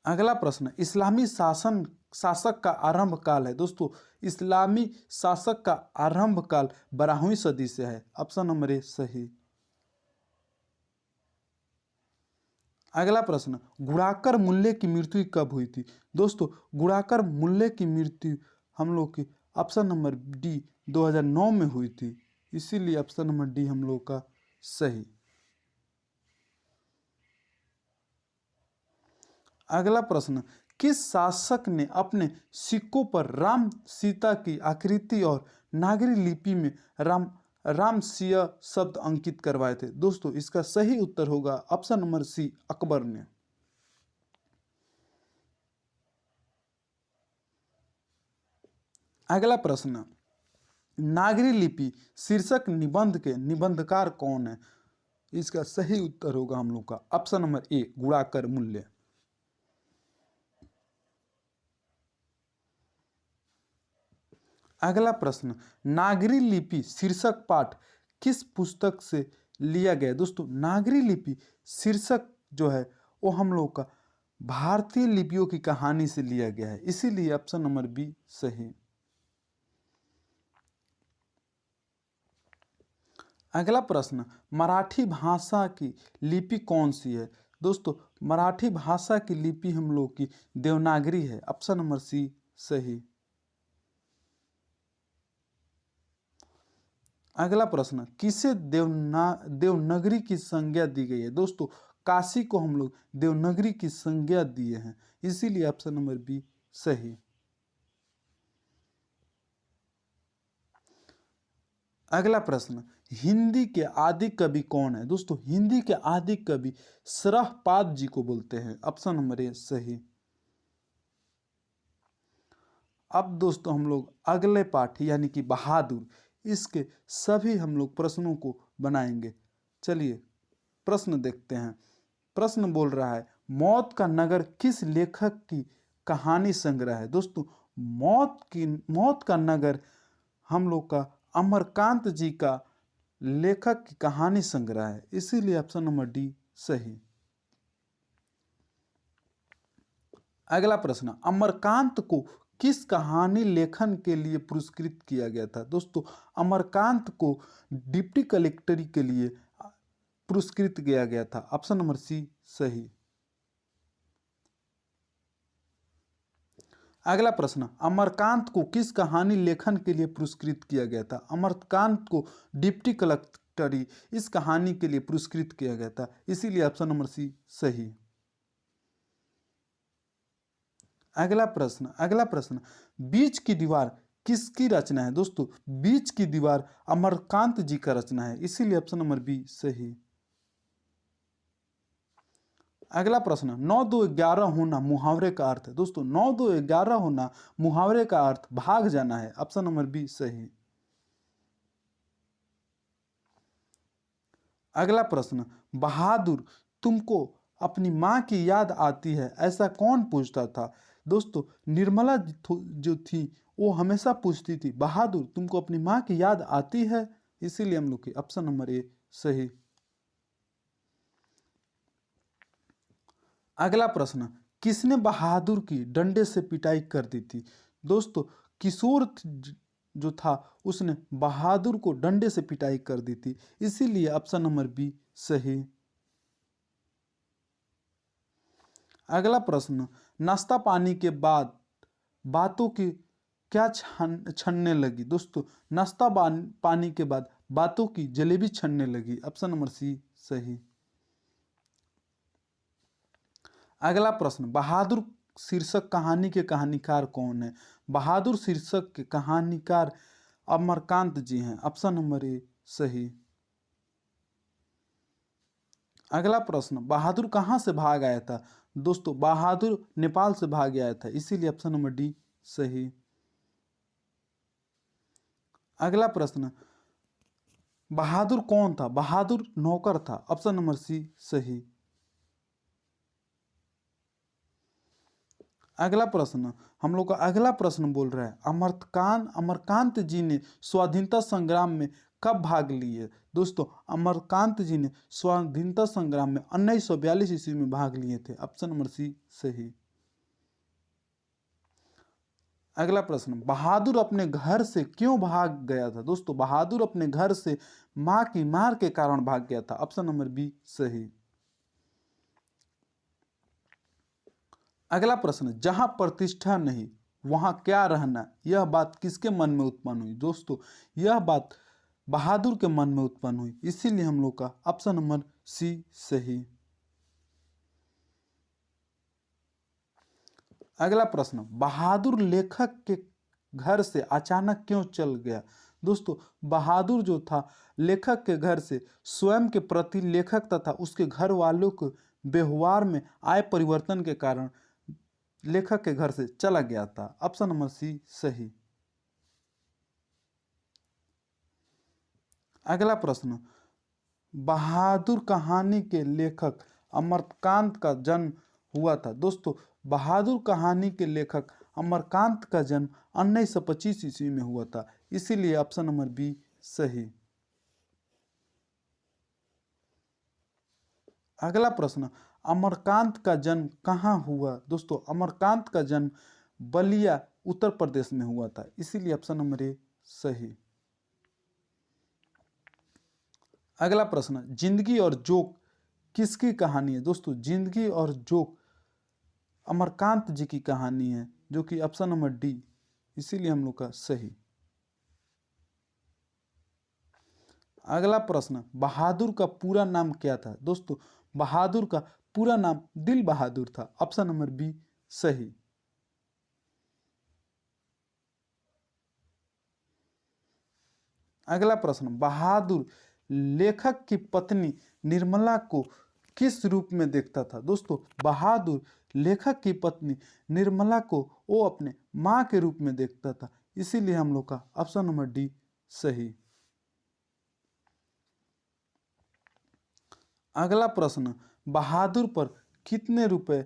अगला प्रश्न, इस्लामी शासक का आरंभ काल है? दोस्तों इस्लामी शासक का आरंभ काल 12वीं सदी से है, ऑप्शन नंबर ए सही। अगला प्रश्न, गुणाकर मूल्य की मृत्यु कब हुई थी? दोस्तों गुणाकर मूल्य की मृत्यु हम लोग की ऑप्शन नंबर डी 2009 में हुई थी, इसीलिए ऑप्शन नंबर डी हम लोग का सही। अगला प्रश्न, किस शासक ने अपने सिक्कों पर राम सीता की आकृति और नागरी लिपि में राम सिया शब्द अंकित करवाए थे? दोस्तों इसका सही उत्तर होगा ऑप्शन नंबर सी, अकबर ने। अगला प्रश्न, नागरी लिपि शीर्षक निबंध के निबंधकार कौन है? इसका सही उत्तर होगा हम लोग का ऑप्शन नंबर ए, गुणाकर मूल्य। अगला प्रश्न, नागरी लिपि शीर्षक पाठ किस पुस्तक से लिया गया? दोस्तों नागरी लिपि शीर्षक जो है वो हम लोग का भारतीय लिपियों की कहानी से लिया गया है, इसीलिए ऑप्शन नंबर बी सही। अगला प्रश्न, मराठी भाषा की लिपि कौन सी है? दोस्तों मराठी भाषा की लिपि हम लोग की देवनागरी है, ऑप्शन नंबर सी सही। अगला प्रश्न, किसे देवनागरी की संज्ञा दी गई है? दोस्तों काशी को हम लोग देवनागरी की संज्ञा दिए हैं, इसीलिए ऑप्शन नंबर बी सही। अगला प्रश्न, हिंदी के आदि कवि कौन है? दोस्तों हिंदी के आदि कवि सरहपाद जी को बोलते हैं, ऑप्शन नंबर ए सही। अब दोस्तों हम लोग अगले पाठ यानी कि बहादुर, इसके सभी हम लोग प्रश्नों को बनाएंगे। चलिए प्रश्न देखते हैं। प्रश्न बोल रहा है, मौत का नगर किस लेखक की कहानी संग्रह है? दोस्तों मौत का नगर हम लोग का अमरकांत जी का लेखक की कहानी संग्रह है, इसीलिए ऑप्शन नंबर डी सही। अगला प्रश्न, अमरकांत को किस कहानी लेखन के लिए पुरस्कृत किया गया था? दोस्तों अमरकांत को डिप्टी कलेक्टरी के लिए पुरस्कृत किया गया था, ऑप्शन नंबर सी सही। अगला प्रश्न, अमरकांत को किस कहानी लेखन के लिए पुरस्कृत किया गया था? अमरकांत को डिप्टी कलेक्टरी इस कहानी के लिए पुरस्कृत किया गया था, इसीलिए ऑप्शन नंबर सी सही। अगला प्रश्न, बीच की दीवार किसकी रचना है? दोस्तों बीच की दीवार अमरकांत जी का रचना है, इसीलिए ऑप्शन नंबर बी सही। अगला प्रश्न, 9 2 11 होना मुहावरे का अर्थ है। दोस्तों 9 2 11 होना मुहावरे का अर्थ भाग जाना है, ऑप्शन नंबर बी सही। अगला प्रश्न, बहादुर तुमको अपनी माँ की याद आती है ऐसा कौन पूछता था? दोस्तों निर्मला जो थी वो हमेशा पूछती थी, बहादुर तुमको अपनी माँ की याद आती है, इसीलिए हम लोग की ऑप्शन नंबर ए सही। अगला प्रश्न, किसने बहादुर की डंडे से पिटाई कर दी थी? दोस्तों किशोर जो था उसने बहादुर को डंडे से पिटाई कर दी थी, इसीलिए ऑप्शन नंबर बी सही। अगला प्रश्न, नाश्ता पानी के बाद बातों की क्या छनने लगी? दोस्तों नाश्ता पानी के बाद बातों की जलेबी छनने लगी, ऑप्शन नंबर सी सही। अगला प्रश्न, बहादुर शीर्षक कहानी के कहानीकार कौन है? बहादुर शीर्षक के कहानीकार अमरकांत जी हैं, ऑप्शन नंबर ए सही। अगला प्रश्न, बहादुर कहाँ से भाग आया था? दोस्तों बहादुर नेपाल से भाग आया था, इसीलिए ऑप्शन नंबर डी सही। अगला प्रश्न, बहादुर कौन था? बहादुर नौकर था, ऑप्शन नंबर सी सही। अगला प्रश्न, हम लोग का अगला प्रश्न बोल रहा है, अमरकांत जी ने स्वाधीनता संग्राम में कब भाग लिए? दोस्तों अमरकांत जी ने स्वाधीनता संग्राम में 1942 ईस्वी में भाग लिए थे, ऑप्शन नंबर सी सही। अगला प्रश्न, बहादुर अपने घर से क्यों भाग गया था? दोस्तों बहादुर अपने घर से मां की मार के कारण भाग गया था, ऑप्शन नंबर बी सही। अगला प्रश्न, जहां प्रतिष्ठा नहीं वहां क्या रहना, यह बात किसके मन में उत्पन्न हुई? दोस्तों यह बात बहादुर के मन में उत्पन्न हुई, इसीलिए हम लोग का ऑप्शन नंबर सी सही। अगला प्रश्न, बहादुर लेखक के घर से अचानक क्यों चल गया? दोस्तों बहादुर जो था लेखक के घर से स्वयं के प्रति लेखक तथा उसके घर वालों के व्यवहार में आए परिवर्तन के कारण लेखक के घर से चला गया था, ऑप्शन नंबर सी सही। अगला प्रश्न, बहादुर कहानी के लेखक अमरकांत का जन्म हुआ था। दोस्तों बहादुर कहानी के लेखक अमरकांत का जन्म 1925 ईस्वी में हुआ था, इसीलिए ऑप्शन नंबर बी सही। अगला प्रश्न, अमरकांत का जन्म कहाँ हुआ? दोस्तों अमरकांत का जन्म बलिया उत्तर प्रदेश में हुआ था, इसीलिए ऑप्शन नंबर ए सही। अगला प्रश्न, जिंदगी और जोक किसकी कहानी है? दोस्तों जिंदगी और जोक अमरकांत जी की कहानी है, जो कि ऑप्शन नंबर डी, इसीलिए हम लोग का सही। अगला प्रश्न, बहादुर का पूरा नाम क्या था? दोस्तों बहादुर का पूरा नाम दिल बहादुर था, ऑप्शन नंबर बी सही। अगला प्रश्न, बहादुर लेखक की पत्नी निर्मला को किस रूप में देखता था? दोस्तों बहादुर लेखक की पत्नी निर्मला को वो अपने माँ के रूप में देखता था, इसीलिए हम लोग का ऑप्शन नंबर डी सही। अगला प्रश्न, बहादुर पर कितने रुपए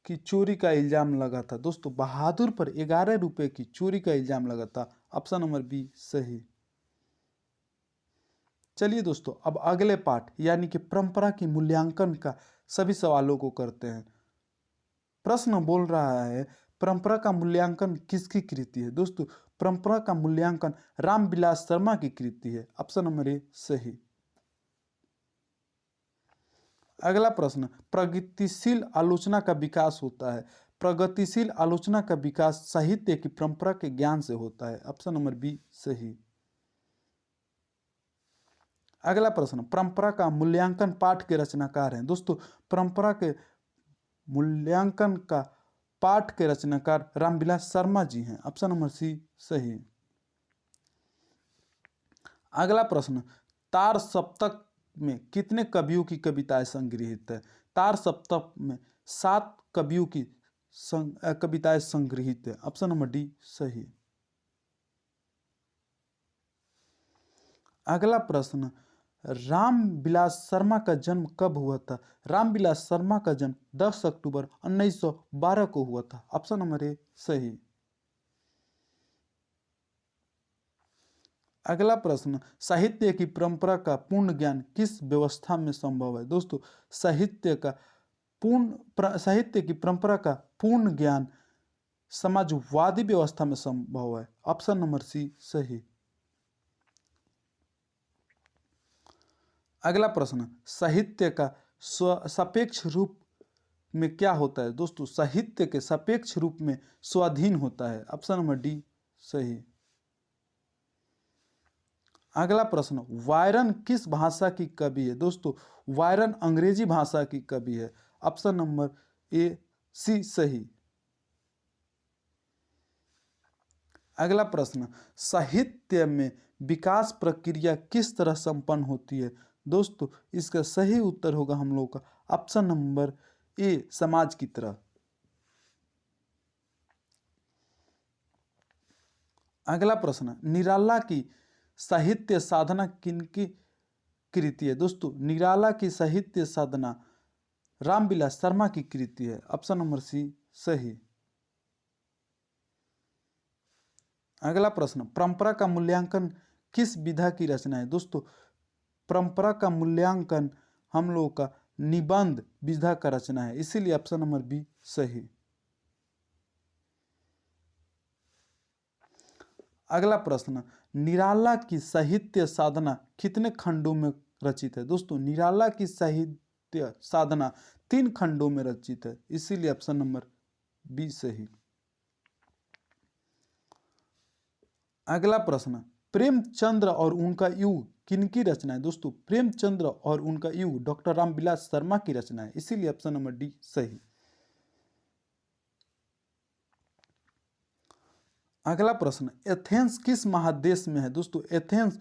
की चोरी का इल्जाम लगा था? दोस्तों बहादुर पर 11 रुपए की चोरी का इल्जाम लगा था, ऑप्शन नंबर बी सही। चलिए दोस्तों अब अगले पाठ यानी कि परंपरा की मूल्यांकन का सभी सवालों को करते हैं। प्रश्न बोल रहा है, परंपरा का मूल्यांकन किसकी कृति है? दोस्तों परंपरा का मूल्यांकन रामविलास शर्मा की कृति है, ऑप्शन नंबर ए सही। अगला प्रश्न, प्रगतिशील आलोचना का विकास होता है। प्रगतिशील आलोचना का विकास साहित्य की परंपरा के ज्ञान से होता है, ऑप्शन नंबर बी सही। अगला प्रश्न, परंपरा का मूल्यांकन पाठ के रचनाकार हैं। दोस्तों परंपरा के मूल्यांकन का पाठ के रचनाकार रामविलास शर्मा जी हैं। ऑप्शन नंबर सी सही। अगला प्रश्न, तार सप्तक में कितने कवियों की कविताएं संग्रहित है? तार सप्तक में 7 कवियों की कविताएं संग्रहित है। ऑप्शन नंबर डी सही। अगला प्रश्न, रामविलास शर्मा का जन्म कब हुआ था? रामविलास शर्मा का जन्म 10 अक्टूबर 1912 को हुआ था। ऑप्शन नंबर ए सही। अगला प्रश्न, साहित्य की परंपरा का पूर्ण ज्ञान किस व्यवस्था में संभव है? दोस्तों, साहित्य की परंपरा का पूर्ण ज्ञान समाजवादी व्यवस्था में संभव है। ऑप्शन नंबर सी सही। अगला प्रश्न, साहित्य का सापेक्ष रूप में क्या होता है? दोस्तों, साहित्य के सापेक्ष रूप में स्वाधीन होता है। ऑप्शन नंबर डी सही। अगला प्रश्न, वायरन किस भाषा की कवि है? दोस्तों, वायरन अंग्रेजी भाषा की कवि है। ऑप्शन नंबर ए सी सही। अगला प्रश्न, साहित्य में विकास प्रक्रिया किस तरह संपन्न होती है? दोस्तों, इसका सही उत्तर होगा हम लोग का ऑप्शन नंबर ए समाज की तरह। अगला प्रश्न, निराला की साहित्य साधना किनकी कृति है? दोस्तों, निराला की साहित्य साधना रामविलास शर्मा की कृति है। ऑप्शन नंबर सी सही। अगला प्रश्न, परंपरा का मूल्यांकन किस विधा की रचना है? दोस्तों, परंपरा का मूल्यांकन हम लोग का निबंध विधा का रचना है, इसीलिए ऑप्शन नंबर बी सही। अगला प्रश्न, निराला की साहित्य साधना कितने खंडों में रचित है? दोस्तों, निराला की साहित्य साधना 3 खंडों में रचित है, इसीलिए ऑप्शन नंबर बी सही। अगला प्रश्न, प्रेमचंद्र और उनका युग किनकी रचना है? दोस्तों, प्रेमचंद्र और उनका युग डॉक्टर रामविलास शर्मा की रचना है, इसीलिए ऑप्शन नंबर डी सही। अगला प्रश्न, एथेंस किस महादेश में है? दोस्तों, एथेंस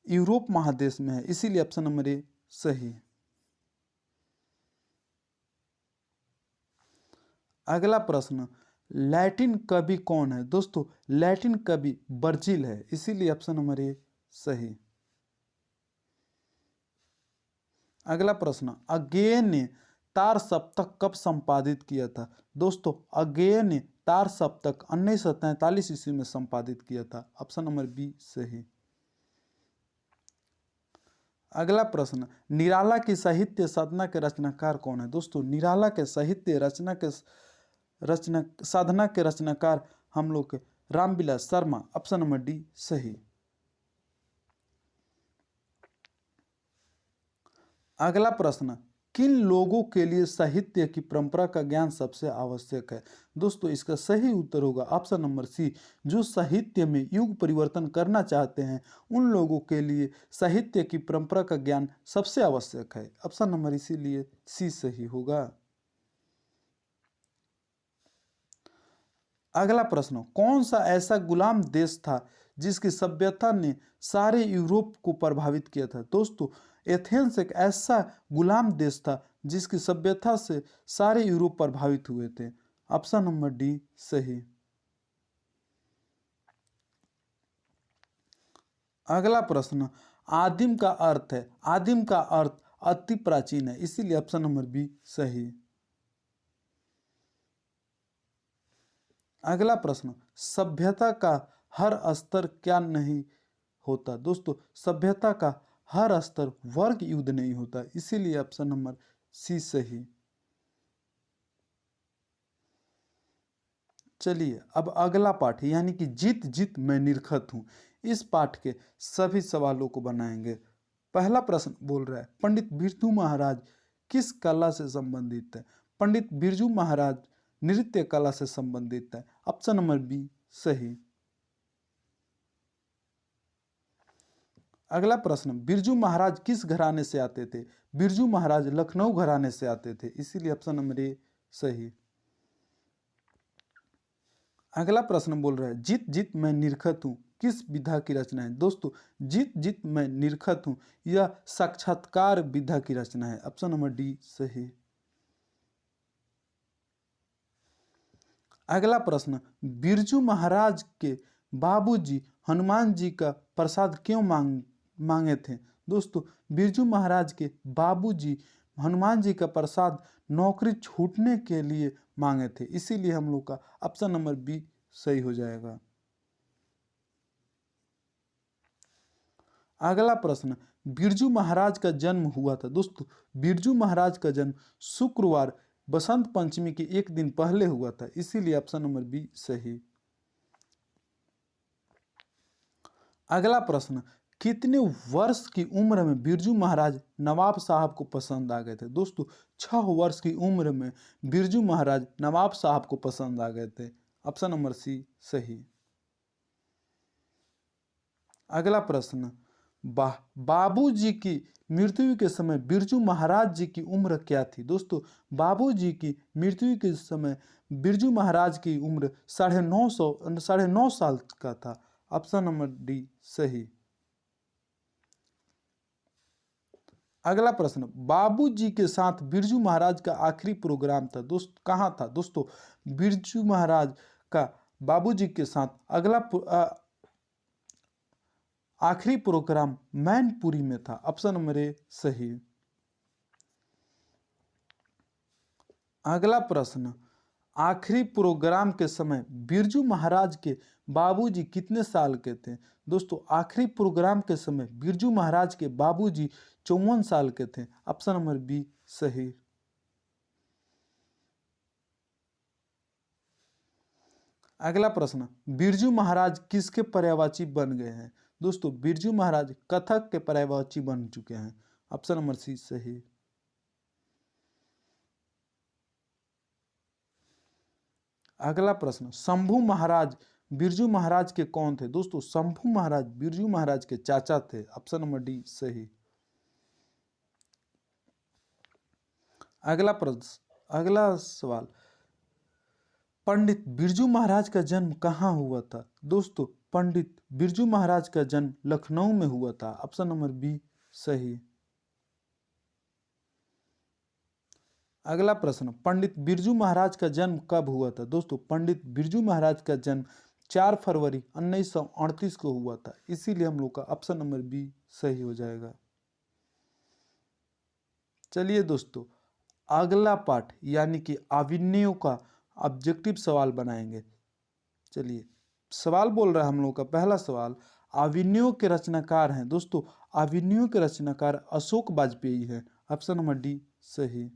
यूरोप महादेश में है, इसीलिए ऑप्शन नंबर ए सही। अगला प्रश्न, लैटिन कवि कौन है? दोस्तों, लैटिन कवि वर्जिल है, इसीलिए ऑप्शन नंबर ए सही। अगला प्रश्न, अगेय ने तार सप्तक कब संपादित किया था? दोस्तों, अगेय ने तार सप्तक 1943 ईस्वी में संपादित किया था। ऑप्शन नंबर बी सही। अगला प्रश्न, निराला की साहित्य साधना के रचनाकार कौन है? दोस्तों, निराला के साहित्य साधना के रचनाकार हम लोग के Ramvilas Sharma. Option number D सही। अगला प्रश्न, किन लोगों के लिए साहित्य की परंपरा का ज्ञान सबसे आवश्यक है? दोस्तों, इसका सही उत्तर होगा ऑप्शन नंबर सी, जो साहित्य में युग परिवर्तन करना चाहते हैं उन लोगों के लिए साहित्य की परंपरा का ज्ञान सबसे आवश्यक है। ऑप्शन नंबर इसीलिए सी सही होगा। अगला प्रश्न, कौन सा ऐसा गुलाम देश था जिसकी सभ्यता ने सारे यूरोप को प्रभावित किया था? दोस्तों, एथेंस एक ऐसा गुलाम देश था जिसकी सभ्यता से सारे यूरोप प्रभावित हुए थे। ऑप्शन नंबर डी सही। अगला प्रश्न, आदिम का अर्थ है, आदिम का अर्थ अति प्राचीन है, इसीलिए ऑप्शन नंबर बी सही। अगला प्रश्न, सभ्यता का हर स्तर क्या नहीं होता? दोस्तों, सभ्यता का हर स्तर वर्ग युद्ध नहीं होता, इसीलिए ऑप्शन नंबर सी सही। चलिए, अब अगला पाठ यानी कि जीत जीत मैं निरखत हूं, इस पाठ के सभी सवालों को बनाएंगे। पहला प्रश्न बोल रहा है, पंडित बिरजू महाराज किस कला से संबंधित है? पंडित बिरजू महाराज नृत्य कला से संबंधित है। ऑप्शन नंबर बी सही। अगला प्रश्न, बिरजू महाराज किस घराने से आते थे? बिरजू महाराज लखनऊ घराने से आते थे, इसीलिए ऑप्शन नंबर ए सही। अगला प्रश्न बोल रहा है जीत जीत मैं निरखत हूँ किस विधा की रचना है। दोस्तों जीत जीत मैं निरखत हूँ यह साक्षात्कार विधा की रचना है। ऑप्शन नंबर डी सही। अगला प्रश्न बिरजू महाराज के बाबूजी हनुमान जी का प्रसाद क्यों मांगे थे। दोस्तों बिरजू महाराज के बाबूजी हनुमान जी का प्रसाद नौकरी छूटने के लिए मांगे थे, इसीलिए हम लोग का ऑप्शन नंबर बी सही हो जाएगा। अगला प्रश्न बिरजू महाराज का जन्म हुआ था। दोस्तों बिरजू महाराज का जन्म शुक्रवार बसंत पंचमी के एक दिन पहले हुआ था, इसीलिए ऑप्शन नंबर बी सही। अगला प्रश्न कितने वर्ष की उम्र में बिरजू महाराज नवाब साहब को पसंद आ गए थे। दोस्तों 6 वर्ष की उम्र में बिरजू महाराज नवाब साहब को पसंद आ गए थे, ऑप्शन नंबर सी सही। अगला प्रश्न बाबूजी की मृत्यु के समय बिरजू महाराज जी की उम्र क्या थी। दोस्तों बाबूजी की मृत्यु के समय बिरजू महाराज की उम्र 9.5 साल का था, ऑप्शन नंबर डी सही। अगला प्रश्न बाबूजी के साथ बिरजू महाराज का आखिरी प्रोग्राम था कहाँ था। दोस्तों बिरजू महाराज का बाबूजी के साथ आखिरी प्रोग्राम मैनपुरी में था, ऑप्शन नंबर ए सही। अगला प्रश्न आखिरी प्रोग्राम के समय बिरजू महाराज के बाबूजी कितने साल के थे। दोस्तों आखिरी प्रोग्राम के समय बिरजू महाराज के बाबूजी 54 साल के थे, ऑप्शन नंबर बी सही। अगला प्रश्न बिरजू महाराज किसके पर्यायवाची बन गए हैं। दोस्तों बिरजू महाराज कथक के पर्यायवाची बन चुके हैं, ऑप्शन नंबर सी सही। अगला प्रश्न शंभू महाराज बिरजू महाराज के कौन थे। दोस्तों शंभू महाराज बिरजू महाराज के चाचा थे, ऑप्शन नंबर डी सही। अगला सवाल पंडित बिरजू महाराज का जन्म कहाँ हुआ था। दोस्तों पंडित बिरजू महाराज का जन्म लखनऊ में हुआ था, ऑप्शन नंबर बी सही। अगला प्रश्न पंडित बिरजू महाराज का जन्म कब हुआ था। दोस्तों पंडित बिरजू महाराज का जन्म 4 फरवरी 1938 को हुआ था, इसीलिए हम लोग का ऑप्शन नंबर बी सही हो जाएगा। चलिए दोस्तों अगला पाठ यानी कि अभिनयों का ऑब्जेक्टिव सवाल बनाएंगे। चलिए सवाल बोल रहा है हम लोग का पहला सवाल अभिनयों के रचनाकार हैं। दोस्तों अभिनयों के रचनाकार अशोक वाजपेयी हैं, ऑप्शन नंबर डी सही।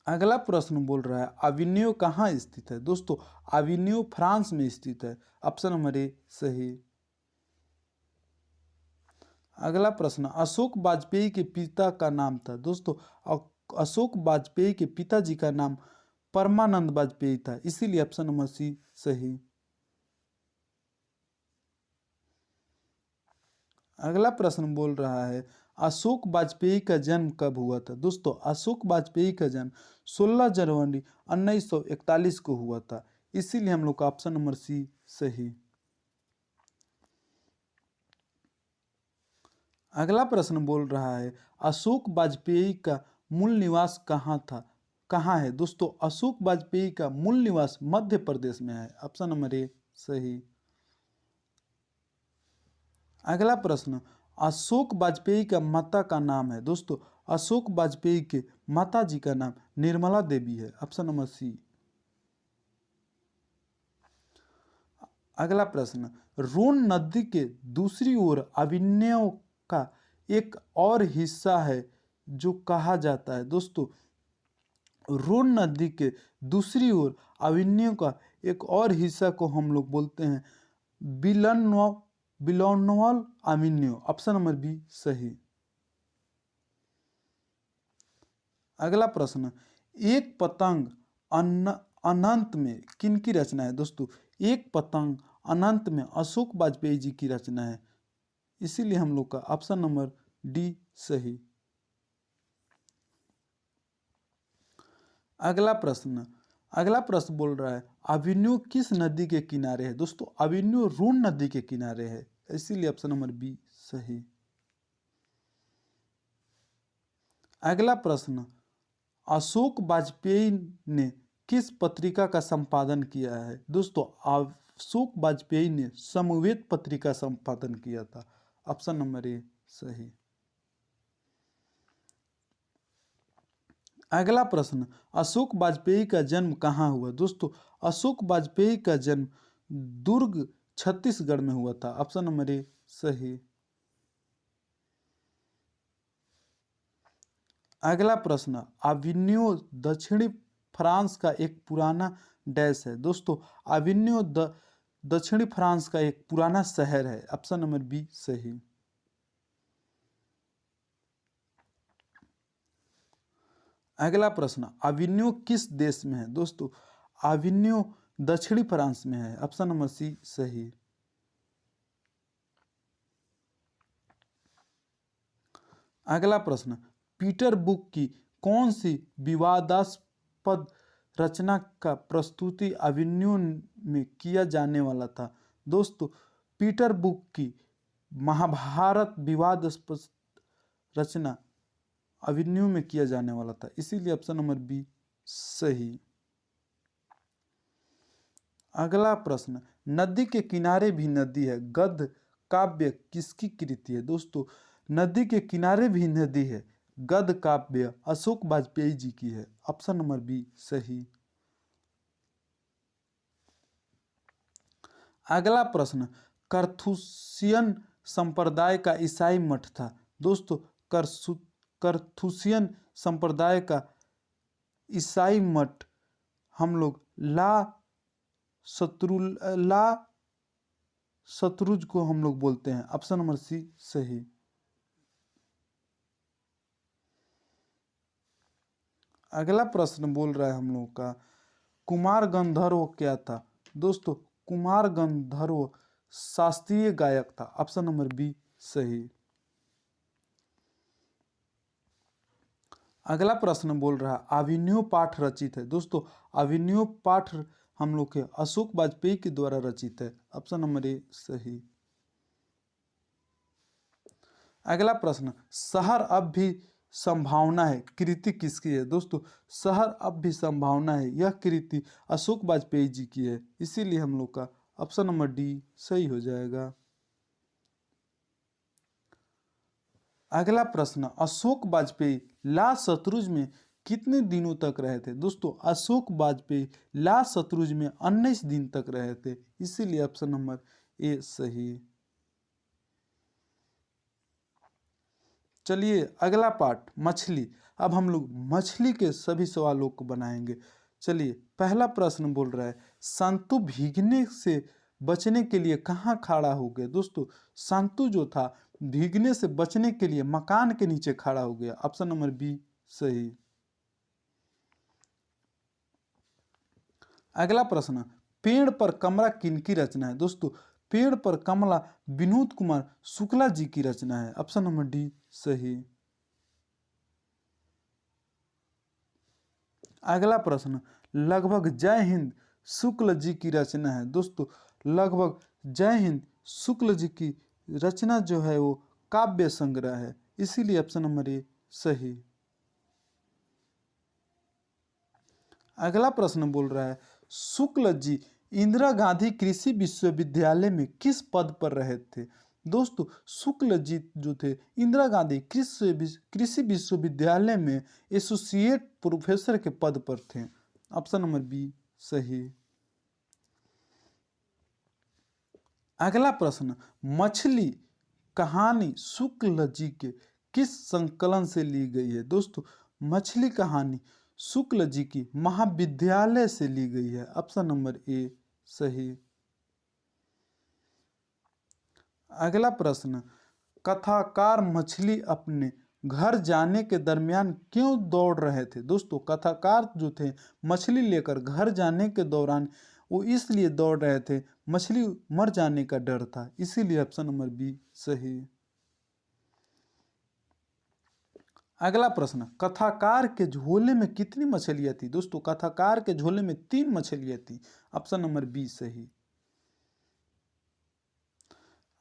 अगला प्रश्न बोल रहा है अभिनयो कहाँ स्थित है। दोस्तों अभिनयो फ्रांस में स्थित है, ऑप्शन नंबर ए सही। अगला प्रश्न अशोक वाजपेयी के पिता का नाम था। दोस्तों अशोक वाजपेयी के पिताजी का नाम परमानंद वाजपेयी था, इसीलिए ऑप्शन नंबर सी सही। अगला प्रश्न बोल रहा है अशोक वाजपेयी का जन्म कब हुआ था। दोस्तों अशोक वाजपेयी का जन्म 16 जनवरी 1941 को हुआ था, इसीलिए हम लोग का ऑप्शन नंबर सी सही। अगला प्रश्न बोल रहा है अशोक वाजपेयी का मूल निवास कहाँ है। दोस्तों अशोक वाजपेयी का मूल निवास मध्य प्रदेश में है, ऑप्शन नंबर ए सही। अगला प्रश्न अशोक वाजपेयी का माता का नाम है। दोस्तों अशोक वाजपेयी के माता जी का नाम निर्मला देवी है, ऑप्शन नंबर सी। अगला प्रश्न रोन नदी के दूसरी ओर अभिनयों का एक और हिस्सा है जो कहा जाता है। दोस्तों रोन नदी के दूसरी ओर अभिनयों का एक और हिस्सा को हम लोग बोलते हैं बिलोनवाल अभिनय, ऑप्शन नंबर बी सही। अगला प्रश्न एक पतंग अनंत में किन की रचना है। दोस्तों एक पतंग अनंत में अशोक वाजपेयी जी की रचना है, इसीलिए हम लोग का ऑप्शन नंबर डी सही। अगला प्रश्न अगला प्रश्न बोल रहा है अभिन्यू किस नदी के किनारे है। दोस्तों अभिन्यू रून नदी के किनारे है, इसीलिए ऑप्शन नंबर बी सही। अगला प्रश्न अशोक वाजपेयी ने किस पत्रिका का संपादन किया है। दोस्तों अशोक वाजपेयी ने समवेत पत्रिका संपादन किया था, ऑप्शन नंबर ए सही। अगला प्रश्न अशोक वाजपेयी का जन्म कहाँ हुआ। दोस्तों अशोक वाजपेयी का जन्म दुर्ग छत्तीसगढ़ में हुआ था, ऑप्शन नंबर ए सही। अगला प्रश्न अविन्यो दक्षिणी फ्रांस का एक पुराना डैश है। दोस्तों अविन्यो दक्षिणी फ्रांस का एक पुराना शहर है, ऑप्शन नंबर बी सही। अगला प्रश्न अविन्यो किस देश में है। दोस्तों अविन्यो दक्षिणी फ्रांस में है, ऑप्शन नंबर सी सही। अगला प्रश्न पीटर बुक की कौन सी विवादास्पद रचना का प्रस्तुति अविन्यो में किया जाने वाला था। दोस्तों पीटर बुक की महाभारत विवादास्पद रचना अविन्यो में किया जाने वाला था, इसीलिए ऑप्शन नंबर बी सही। अगला प्रश्न नदी के किनारे भी नदी है गद्य काव्य किसकी कृति है। दोस्तों नदी के किनारे भी नदी है गद्य काव्य अशोक वाजपेयी जी की है, ऑप्शन नंबर बी सही। अगला प्रश्न करथुसियन संप्रदाय का ईसाई मठ था। दोस्तों करथुसियन संप्रदाय का ईसाई मठ हम लोग ला शत्रुज को हम लोग बोलते हैं, ऑप्शन नंबर सी सही। अगला प्रश्न बोल रहा है हम लोग का कुमार गंधर्व क्या था। दोस्तों कुमार गंधर्व शास्त्रीय गायक था, ऑप्शन नंबर बी सही। अगला प्रश्न बोल रहा है अभिनव पाठ रचित है। दोस्तों अभिनव पाठ हम लोग के अशोक वाजपेयी के द्वारा रचित है, ऑप्शन नंबर ए सही। अगला प्रश्न शहर अब भी संभावना है कृति किसकी है। दोस्तों शहर अब भी संभावना है यह कृति अशोक वाजपेयी जी की है, इसीलिए हम लोग का ऑप्शन नंबर डी सही हो जाएगा। अगला प्रश्न अशोक वाजपेयी ला शत्रुज में कितने दिनों तक रहे थे। दोस्तों अशोक वाजपेयी ला शत्रुज में 19 दिन तक रहे थे, इसीलिए ऑप्शन नंबर ए सही। चलिए अगला पार्ट मछली। अब हम लोग मछली के सभी सवालों को बनाएंगे। चलिए पहला प्रश्न बोल रहा है संतु भीगने से बचने के लिए कहाँ खड़ा हो गया। दोस्तों संतु जो था भीगने से बचने के लिए मकान के नीचे खड़ा हो गया, ऑप्शन नंबर बी सही। अगला प्रश्न पेड़ पर कमला किनकी रचना है। दोस्तों पेड़ पर कमला विनोद कुमार शुक्ला जी की रचना है, ऑप्शन नंबर डी सही। अगला प्रश्न लगभग जय हिंद शुक्ल जी की रचना है। दोस्तों लगभग जय हिंद शुक्ल जी की रचना जो है वो काव्य संग्रह है, इसीलिए ऑप्शन नंबर ए सही। अगला प्रश्न बोल रहा है शुक्ल जी इंदिरा गांधी कृषि विश्वविद्यालय में किस पद पर रहे थे। दोस्तों शुक्ल जी जो थे इंदिरा गांधी कृषि विश्वविद्यालय में एसोसिएट प्रोफेसर के पद पर थे, ऑप्शन नंबर बी सही। अगला प्रश्न मछली कहानी शुक्ल जी के किस संकलन से ली गई है। दोस्तों मछली कहानी शुक्ल जी की महाविद्यालय से ली गई है, ऑप्शन नंबर ए सही। अगला प्रश्न कथाकार मछली अपने घर जाने के दरमियान क्यों दौड़ रहे थे। दोस्तों कथाकार जो थे मछली लेकर घर जाने के दौरान वो इसलिए दौड़ रहे थे मछली मर जाने का डर था, इसीलिए ऑप्शन नंबर बी सही। अगला प्रश्न, कथाकार के झोले में कितनी मछलियां थी? दोस्तों कथाकार के झोले में 3 मछलियां थी। ऑप्शन नंबर बी सही।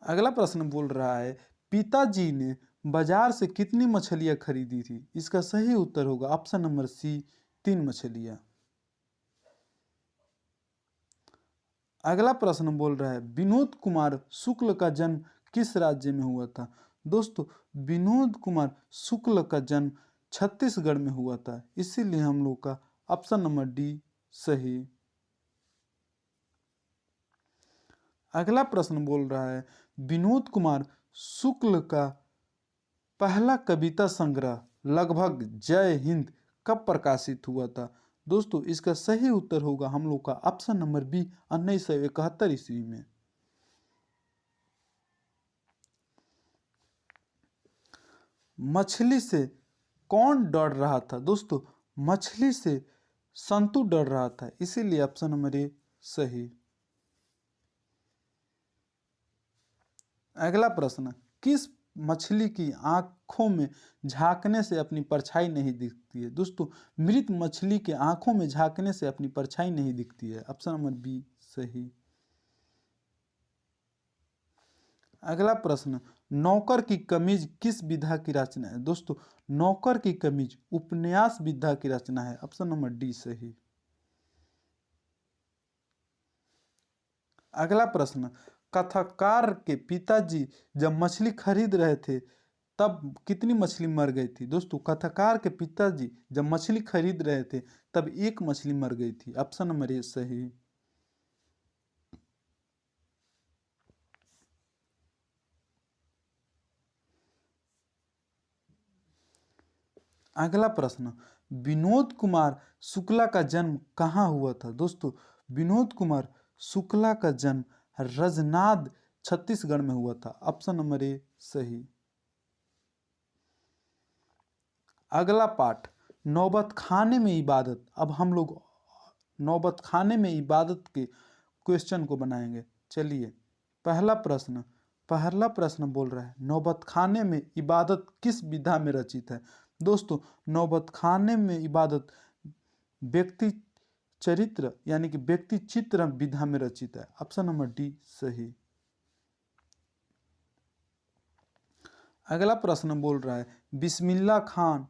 अगला प्रश्न बोल रहा है, पिताजी ने बाजार से कितनी मछलियां खरीदी थी? इसका सही उत्तर होगा ऑप्शन नंबर सी 3 मछलियां। अगला प्रश्न बोल रहा है, विनोद कुमार शुक्ल का जन्म किस राज्य में हुआ था? दोस्तों विनोद कुमार शुक्ल का जन्म छत्तीसगढ़ में हुआ था, इसीलिए हम लोग का ऑप्शन नंबर डी सही। अगला प्रश्न बोल रहा है, विनोद कुमार शुक्ल का पहला कविता संग्रह लगभग जय हिंद कब प्रकाशित हुआ था? दोस्तों इसका सही उत्तर होगा हम लोग का ऑप्शन नंबर बी 1971 ईस्वी में। मछली से कौन डर रहा था? दोस्तों मछली से संतु डर रहा था, इसीलिए ऑप्शन नंबर ए सही। अगला प्रश्न, किस मछली की आंखों में झांकने से अपनी परछाई नहीं दिखती है? दोस्तों मृत मछली के आंखों में झांकने से अपनी परछाई नहीं दिखती है, ऑप्शन नंबर बी सही। अगला प्रश्न, नौकर की कमीज किस विधा की रचना है? दोस्तों नौकर की कमीज उपन्यास विधा की रचना है, ऑप्शन नंबर डी सही। अगला प्रश्न, कथाकार के पिताजी जब मछली खरीद रहे थे तब कितनी मछली मर गई थी? दोस्तों कथाकार के पिताजी जब मछली खरीद रहे थे तब 1 मछली मर गई थी, ऑप्शन नंबर ए सही। अगला प्रश्न, विनोद कुमार शुक्ला का जन्म कहाँ हुआ था? दोस्तों विनोद कुमार शुक्ला का जन्म रजनाद छत्तीसगढ़ में हुआ था, ऑप्शन नंबर ए सही। अगला पाठ, नौबत खाने में इबादत। अब हम लोग नौबत खाने में इबादत के क्वेश्चन को बनाएंगे। चलिए पहला प्रश्न बोल रहा है, नौबत खाने में इबादत किस विधा में रचित है? दोस्तों नौबत खाने में इबादत व्यक्ति चरित्र यानी कि व्यक्ति चित्र विधा में रचित है, ऑप्शन नंबर डी सही। अगला प्रश्न बोल रहा है, बिस्मिल्लाह खान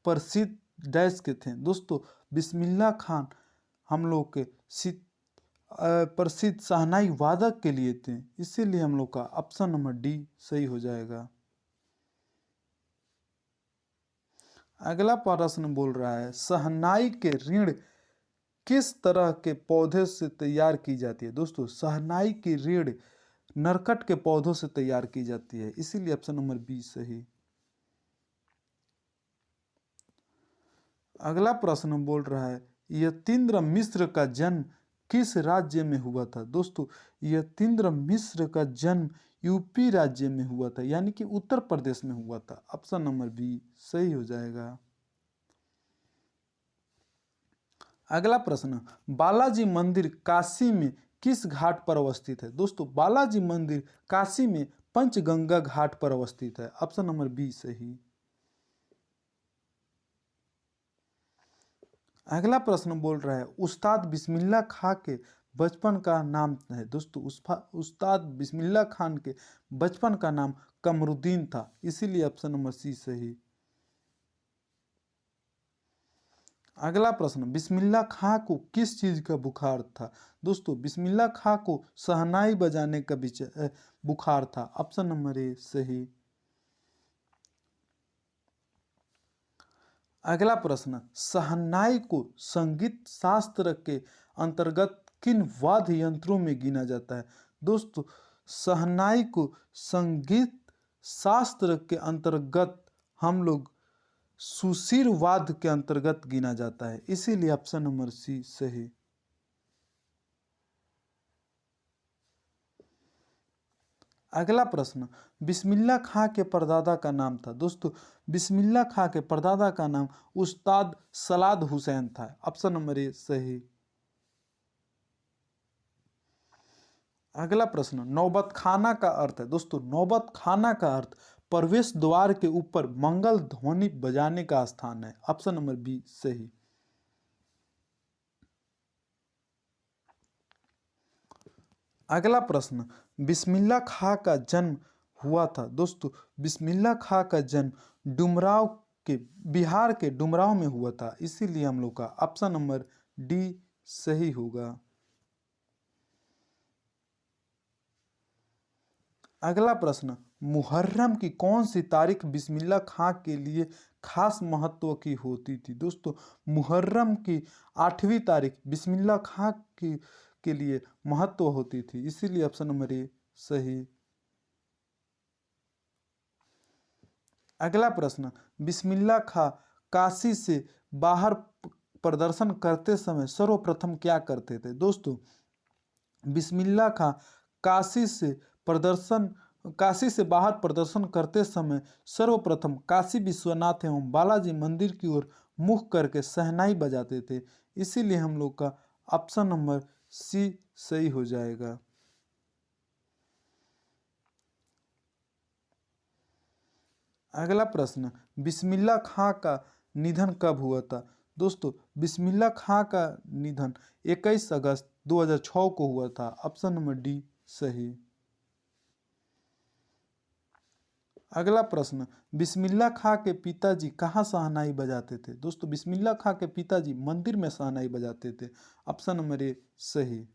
प्रसिद्ध डैश के थे? दोस्तों बिस्मिल्लाह खान हम लोग के प्रसिद्ध शहनाई वादक के लिए थे, इसीलिए हम लोग का ऑप्शन नंबर डी सही हो जाएगा। अगला प्रश्न बोल रहा है, शहनाई के रीढ़ किस तरह के पौधे से तैयार की जाती है? दोस्तों शहनाई की रीढ़ नरकट के पौधों से तैयार की जाती है, इसीलिए ऑप्शन नंबर बी सही। अगला प्रश्न बोल रहा है, यतीन्द्र मिश्र का जन्म किस राज्य में हुआ था? दोस्तों यतीन्द्र मिश्र का जन्म यूपी राज्य में हुआ था, यानी कि उत्तर प्रदेश में हुआ था, ऑप्शन नंबर बी सही हो जाएगा। अगला प्रश्न, बालाजी मंदिर काशी में किस घाट पर अवस्थित है? दोस्तों बालाजी मंदिर काशी में पंचगंगा घाट पर अवस्थित है, ऑप्शन नंबर बी सही। अगला प्रश्न बोल रहा है, उस्ताद बिस्मिल्लाह खां के बचपन का नाम है? दोस्तों उस्ताद बिस्मिल्लाह खान के बचपन का नाम कमरुद्दीन था, इसीलिए ऑप्शन नंबर सी सही। अगला प्रश्न, बिस्मिल्लाह खां को किस चीज का बुखार था? दोस्तों बिस्मिल्लाह खां को शहनाई बजाने का बुखार था, ऑप्शन नंबर ए सही। अगला प्रश्न, शहनाई को संगीत शास्त्र के अंतर्गत किन वाद्य यंत्रों में गिना जाता है? दोस्तों शहनाई को संगीत शास्त्र के अंतर्गत हम लोग सुशिर वाद्य के अंतर्गत गिना जाता है, इसीलिए ऑप्शन नंबर सी सही। अगला प्रश्न, बिस्मिल्लाह खां के परदादा का नाम था? दोस्तों बिस्मिल्लाह खां के परदादा का नाम उस्ताद सलाद हुसैन था, ऑप्शन नंबर ए सही। अगला प्रश्न, नौबत खाना का अर्थ है? दोस्तों नौबत खाना का अर्थ प्रवेश द्वार के ऊपर मंगल ध्वनि बजाने का स्थान है? ऑप्शन नंबर बी सही। अगला प्रश्न, बिस्मिल्लाह खां का जन्म हुआ था? दोस्तों बिस्मिल्लाह खां का जन्म डुमराव के बिहार के डुमराव में हुआ था, इसीलिए हम लोग का ऑप्शन नंबर डी सही होगा। अगला प्रश्न, मुहर्रम की कौन सी तारीख बिस्मिल्लाह खां के लिए खास महत्व की होती थी? दोस्तों मुहर्रम की 8वीं तारीख बिस्मिल्लाह खां के लिए महत्व होती थी, इसीलिए ऑप्शन नंबर ए सही। अगला प्रश्न, बिस्मिल्लाह खां काशी से बाहर प्रदर्शन करते समय सर्वप्रथम क्या करते थे? दोस्तों बिस्मिल्लाह खां काशी से काशी से बाहर प्रदर्शन करते समय सर्वप्रथम काशी विश्वनाथ एवं बालाजी मंदिर की ओर मुख करके शहनाई बजाते थे, इसीलिए हम लोग का ऑप्शन नंबर सी सही हो जाएगा। अगला प्रश्न, बिस्मिल्लाह खां का निधन कब हुआ था? दोस्तों बिस्मिल्लाह खां का निधन 21 अगस्त 2006 को हुआ था, ऑप्शन नंबर डी सही। अगला प्रश्न, बिस्मिल्लाह खां के पिताजी कहाँ शहनाई बजाते थे? दोस्तों बिस्मिल्लाह खां के पिताजी मंदिर में शहनाई बजाते थे, ऑप्शन नंबर ए सही।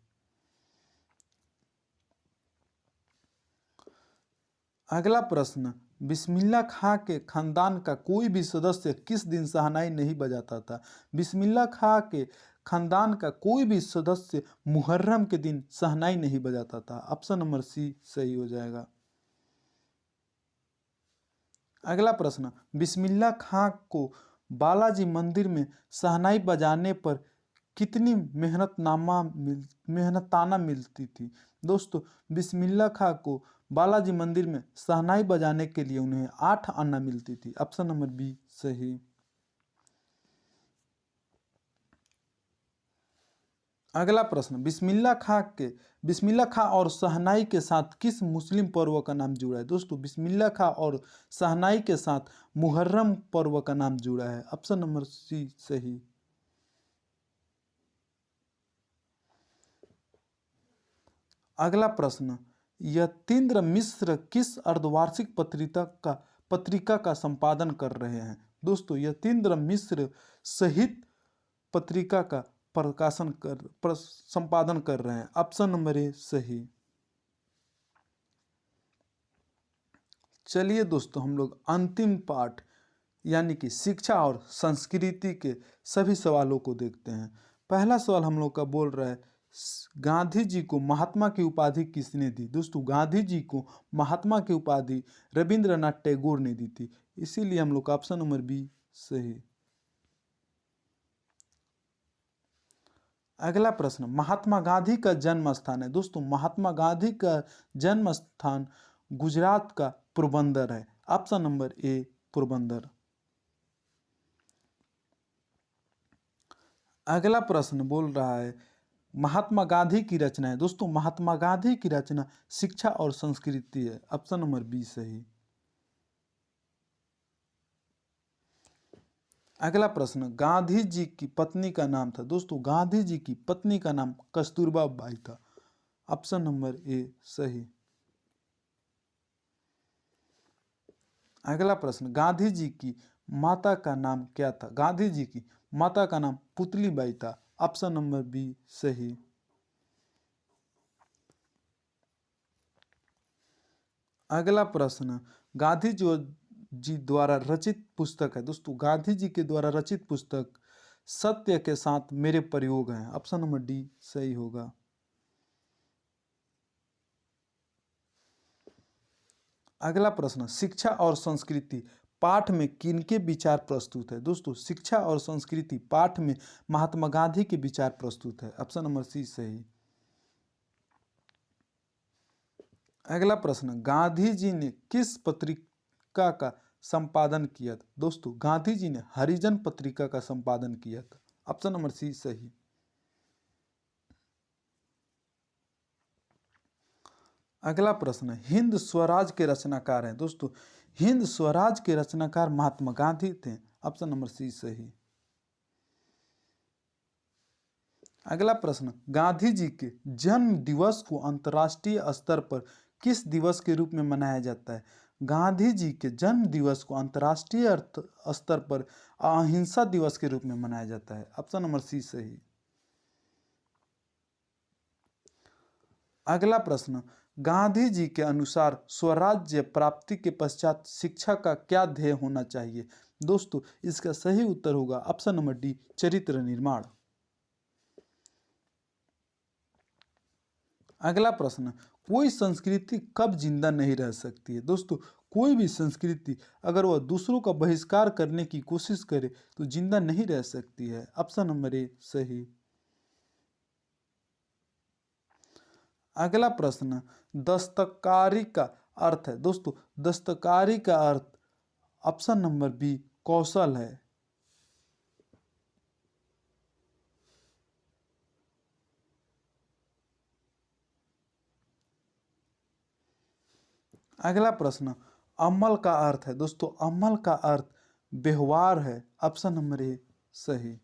अगला प्रश्न, बिस्मिल्लाह खां के खानदान का कोई भी सदस्य किस दिन शहनाई नहीं बजाता था? बिस्मिल्लाह खां के खानदान का कोई भी सदस्य मुहर्रम के दिन शहनाई नहीं बजाता था, ऑप्शन नंबर सी सही हो जाएगा। अगला प्रश्न, बिस्मिल्लाह खां को बालाजी मंदिर में शहनाई बजाने पर कितनी मेहनताना मिलती थी? दोस्तों बिस्मिल्लाह खां को बालाजी मंदिर में शहनाई बजाने के लिए उन्हें 8 आना मिलती थी, ऑप्शन नंबर बी सही। अगला प्रश्न, बिस्मिल्लाह खां और शहनाई के साथ किस मुस्लिम पर्व का नाम जुड़ा है? दोस्तों बिस्मिल्लाह खां और शहनाई के साथ मुहर्रम पर्व का नाम जुड़ा है, ऑप्शन नंबर सी सही। अगला प्रश्न, यतीन्द्र मिश्र किस अर्धवार्षिक पत्रिका का संपादन कर रहे हैं? दोस्तों यतीन्द्र मिश्र साहित्य पत्रिका का संपादन कर रहे हैं, ऑप्शन नंबर ए सही। चलिए दोस्तों हम लोग अंतिम पार्ट यानी कि शिक्षा और संस्कृति के सभी सवालों को देखते हैं। पहला सवाल हम लोग का बोल रहा है, गांधी जी को महात्मा की उपाधि किसने दी? दोस्तों गांधी जी को महात्मा की उपाधि रविंद्रनाथ टैगोर ने दी थी, इसीलिए हम लोग का ऑप्शन नंबर बी सही। अगला प्रश्न, महात्मा गांधी का जन्म स्थान है? दोस्तों महात्मा गांधी का जन्म स्थान गुजरात का पोरबंदर है, ऑप्शन नंबर ए पोरबंदर। अगला प्रश्न बोल रहा है, महात्मा गांधी की रचना है? दोस्तों महात्मा गांधी की रचना शिक्षा और संस्कृति है, ऑप्शन नंबर बी सही। अगला प्रश्न, गांधी जी की पत्नी का नाम था? दोस्तों गांधी जी की पत्नी का नाम कस्तूरबा बाई था, ऑप्शन नंबर ए सही। अगला प्रश्न, गांधी जी की माता का नाम क्या था? गांधी जी की माता का नाम पुतली बाई था, ऑप्शन नंबर बी सही। अगला प्रश्न, गांधी जी द्वारा रचित पुस्तक है? दोस्तों गांधी जी के द्वारा रचित पुस्तक सत्य के साथ मेरे प्रयोग हैं, ऑप्शन नंबर डी सही होगा। अगला प्रश्न, शिक्षा और संस्कृति पाठ में किनके विचार प्रस्तुत है? दोस्तों शिक्षा और संस्कृति पाठ में महात्मा गांधी के विचार प्रस्तुत है, ऑप्शन नंबर सी सही। अगला प्रश्न, गांधी जी ने किस पत्रिका का संपादन किया था? दोस्तों गांधी जी ने हरिजन पत्रिका का संपादन किया था, ऑप्शन नंबर सी सही। अगला प्रश्न, हिंद स्वराज के रचनाकार हैं? दोस्तों हिंद स्वराज के रचनाकार महात्मा गांधी थे। ऑप्शन नंबर सी सही। अगला प्रश्न, गांधी जी के जन्म दिवस को अंतर्राष्ट्रीय स्तर पर किस दिवस के रूप में मनाया जाता है? गांधी जी के जन्म दिवस को अंतर्राष्ट्रीय स्तर पर अहिंसा दिवस के रूप में मनाया जाता है। ऑप्शन नंबर सी सही। अगला प्रश्न, गांधी जी के अनुसार स्वराज्य प्राप्ति के पश्चात शिक्षा का क्या ध्येय होना चाहिए? दोस्तों, इसका सही उत्तर होगा ऑप्शन नंबर डी, चरित्र निर्माण। अगला प्रश्न, कोई संस्कृति कब जिंदा नहीं रह सकती है? दोस्तों, कोई भी संस्कृति अगर वह दूसरों का बहिष्कार करने की कोशिश करे तो जिंदा नहीं रह सकती है। ऑप्शन नंबर ए सही। अगला प्रश्न, दस्तकारी का अर्थ है। दोस्तों, दस्तकारी का अर्थ ऑप्शन नंबर बी कौशल है। अगला प्रश्न, अमल का अर्थ है। दोस्तों, अमल का अर्थ व्यवहार है। ऑप्शन नंबर ए सही।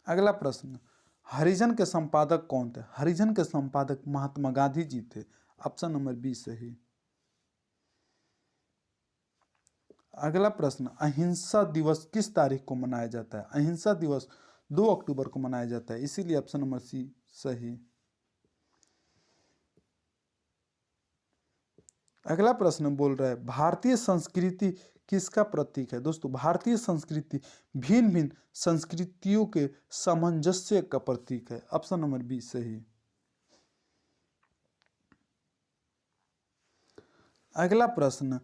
अगला प्रश्न, हरिजन के संपादक कौन थे? हरिजन के संपादक महात्मा गांधी जी थे। ऑप्शन नंबर बी सही। अगला प्रश्न, अहिंसा दिवस किस तारीख को मनाया जाता है? अहिंसा दिवस 2 अक्टूबर को मनाया जाता है, इसीलिए ऑप्शन नंबर सी सही। अगला प्रश्न बोल रहा है, भारतीय संस्कृति किसका प्रतीक है? दोस्तों, भारतीय संस्कृति भिन्न भिन्न संस्कृतियों के सामंजस्य का प्रतीक है। ऑप्शन नंबर बी सही। अगला प्रश्न,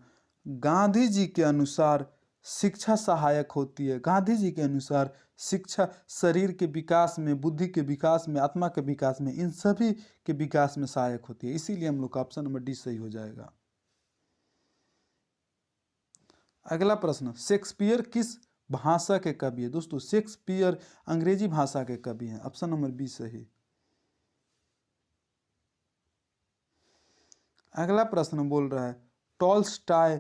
गांधी जी के अनुसार शिक्षा सहायक होती है। गांधी जी के अनुसार शिक्षा शरीर के विकास में, बुद्धि के विकास में, आत्मा के विकास में, इन सभी के विकास में सहायक होती है, इसीलिए हम लोग का ऑप्शन नंबर डी सही हो जाएगा। अगला प्रश्न, शेक्सपियर किस भाषा के कवि है? दोस्तों, शेक्सपियर अंग्रेजी भाषा के कवि हैं। ऑप्शन नंबर बी सही। अगला प्रश्न बोल रहा है, टॉल्स्टॉय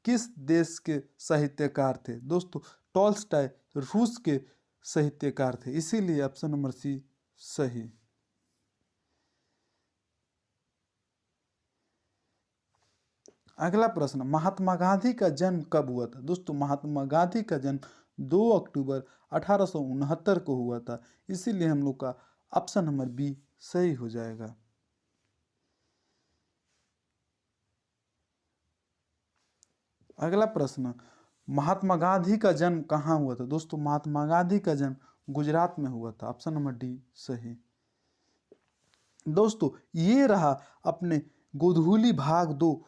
किस देश के साहित्यकार थे? दोस्तों, टॉल्स्टॉय रूस के साहित्यकार थे, इसीलिए ऑप्शन नंबर सी सही। अगला प्रश्न, महात्मा गांधी का जन्म कब हुआ था? दोस्तों, महात्मा गांधी का जन्म 2 अक्टूबर 1869 को हुआ था, इसीलिए हम लोग का ऑप्शन नंबर बी सही हो जाएगा। अगला प्रश्न, महात्मा गांधी का जन्म कहाँ हुआ था? दोस्तों, महात्मा गांधी का जन्म गुजरात में हुआ था। ऑप्शन नंबर डी सही। दोस्तों, ये रहा अपने गोधूली भाग 2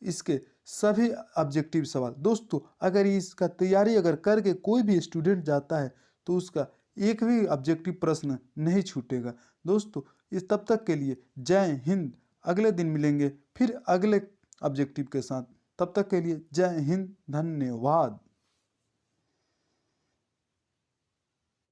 इसके सभी ऑब्जेक्टिव सवाल। दोस्तों, अगर इसका तैयारी अगर करके कोई भी स्टूडेंट जाता है तो उसका एक भी ऑब्जेक्टिव प्रश्न नहीं छूटेगा। दोस्तों, इस तब तक के लिए जय हिंद। अगले दिन मिलेंगे फिर अगले ऑब्जेक्टिव के साथ। तब तक के लिए जय हिंद, धन्यवाद।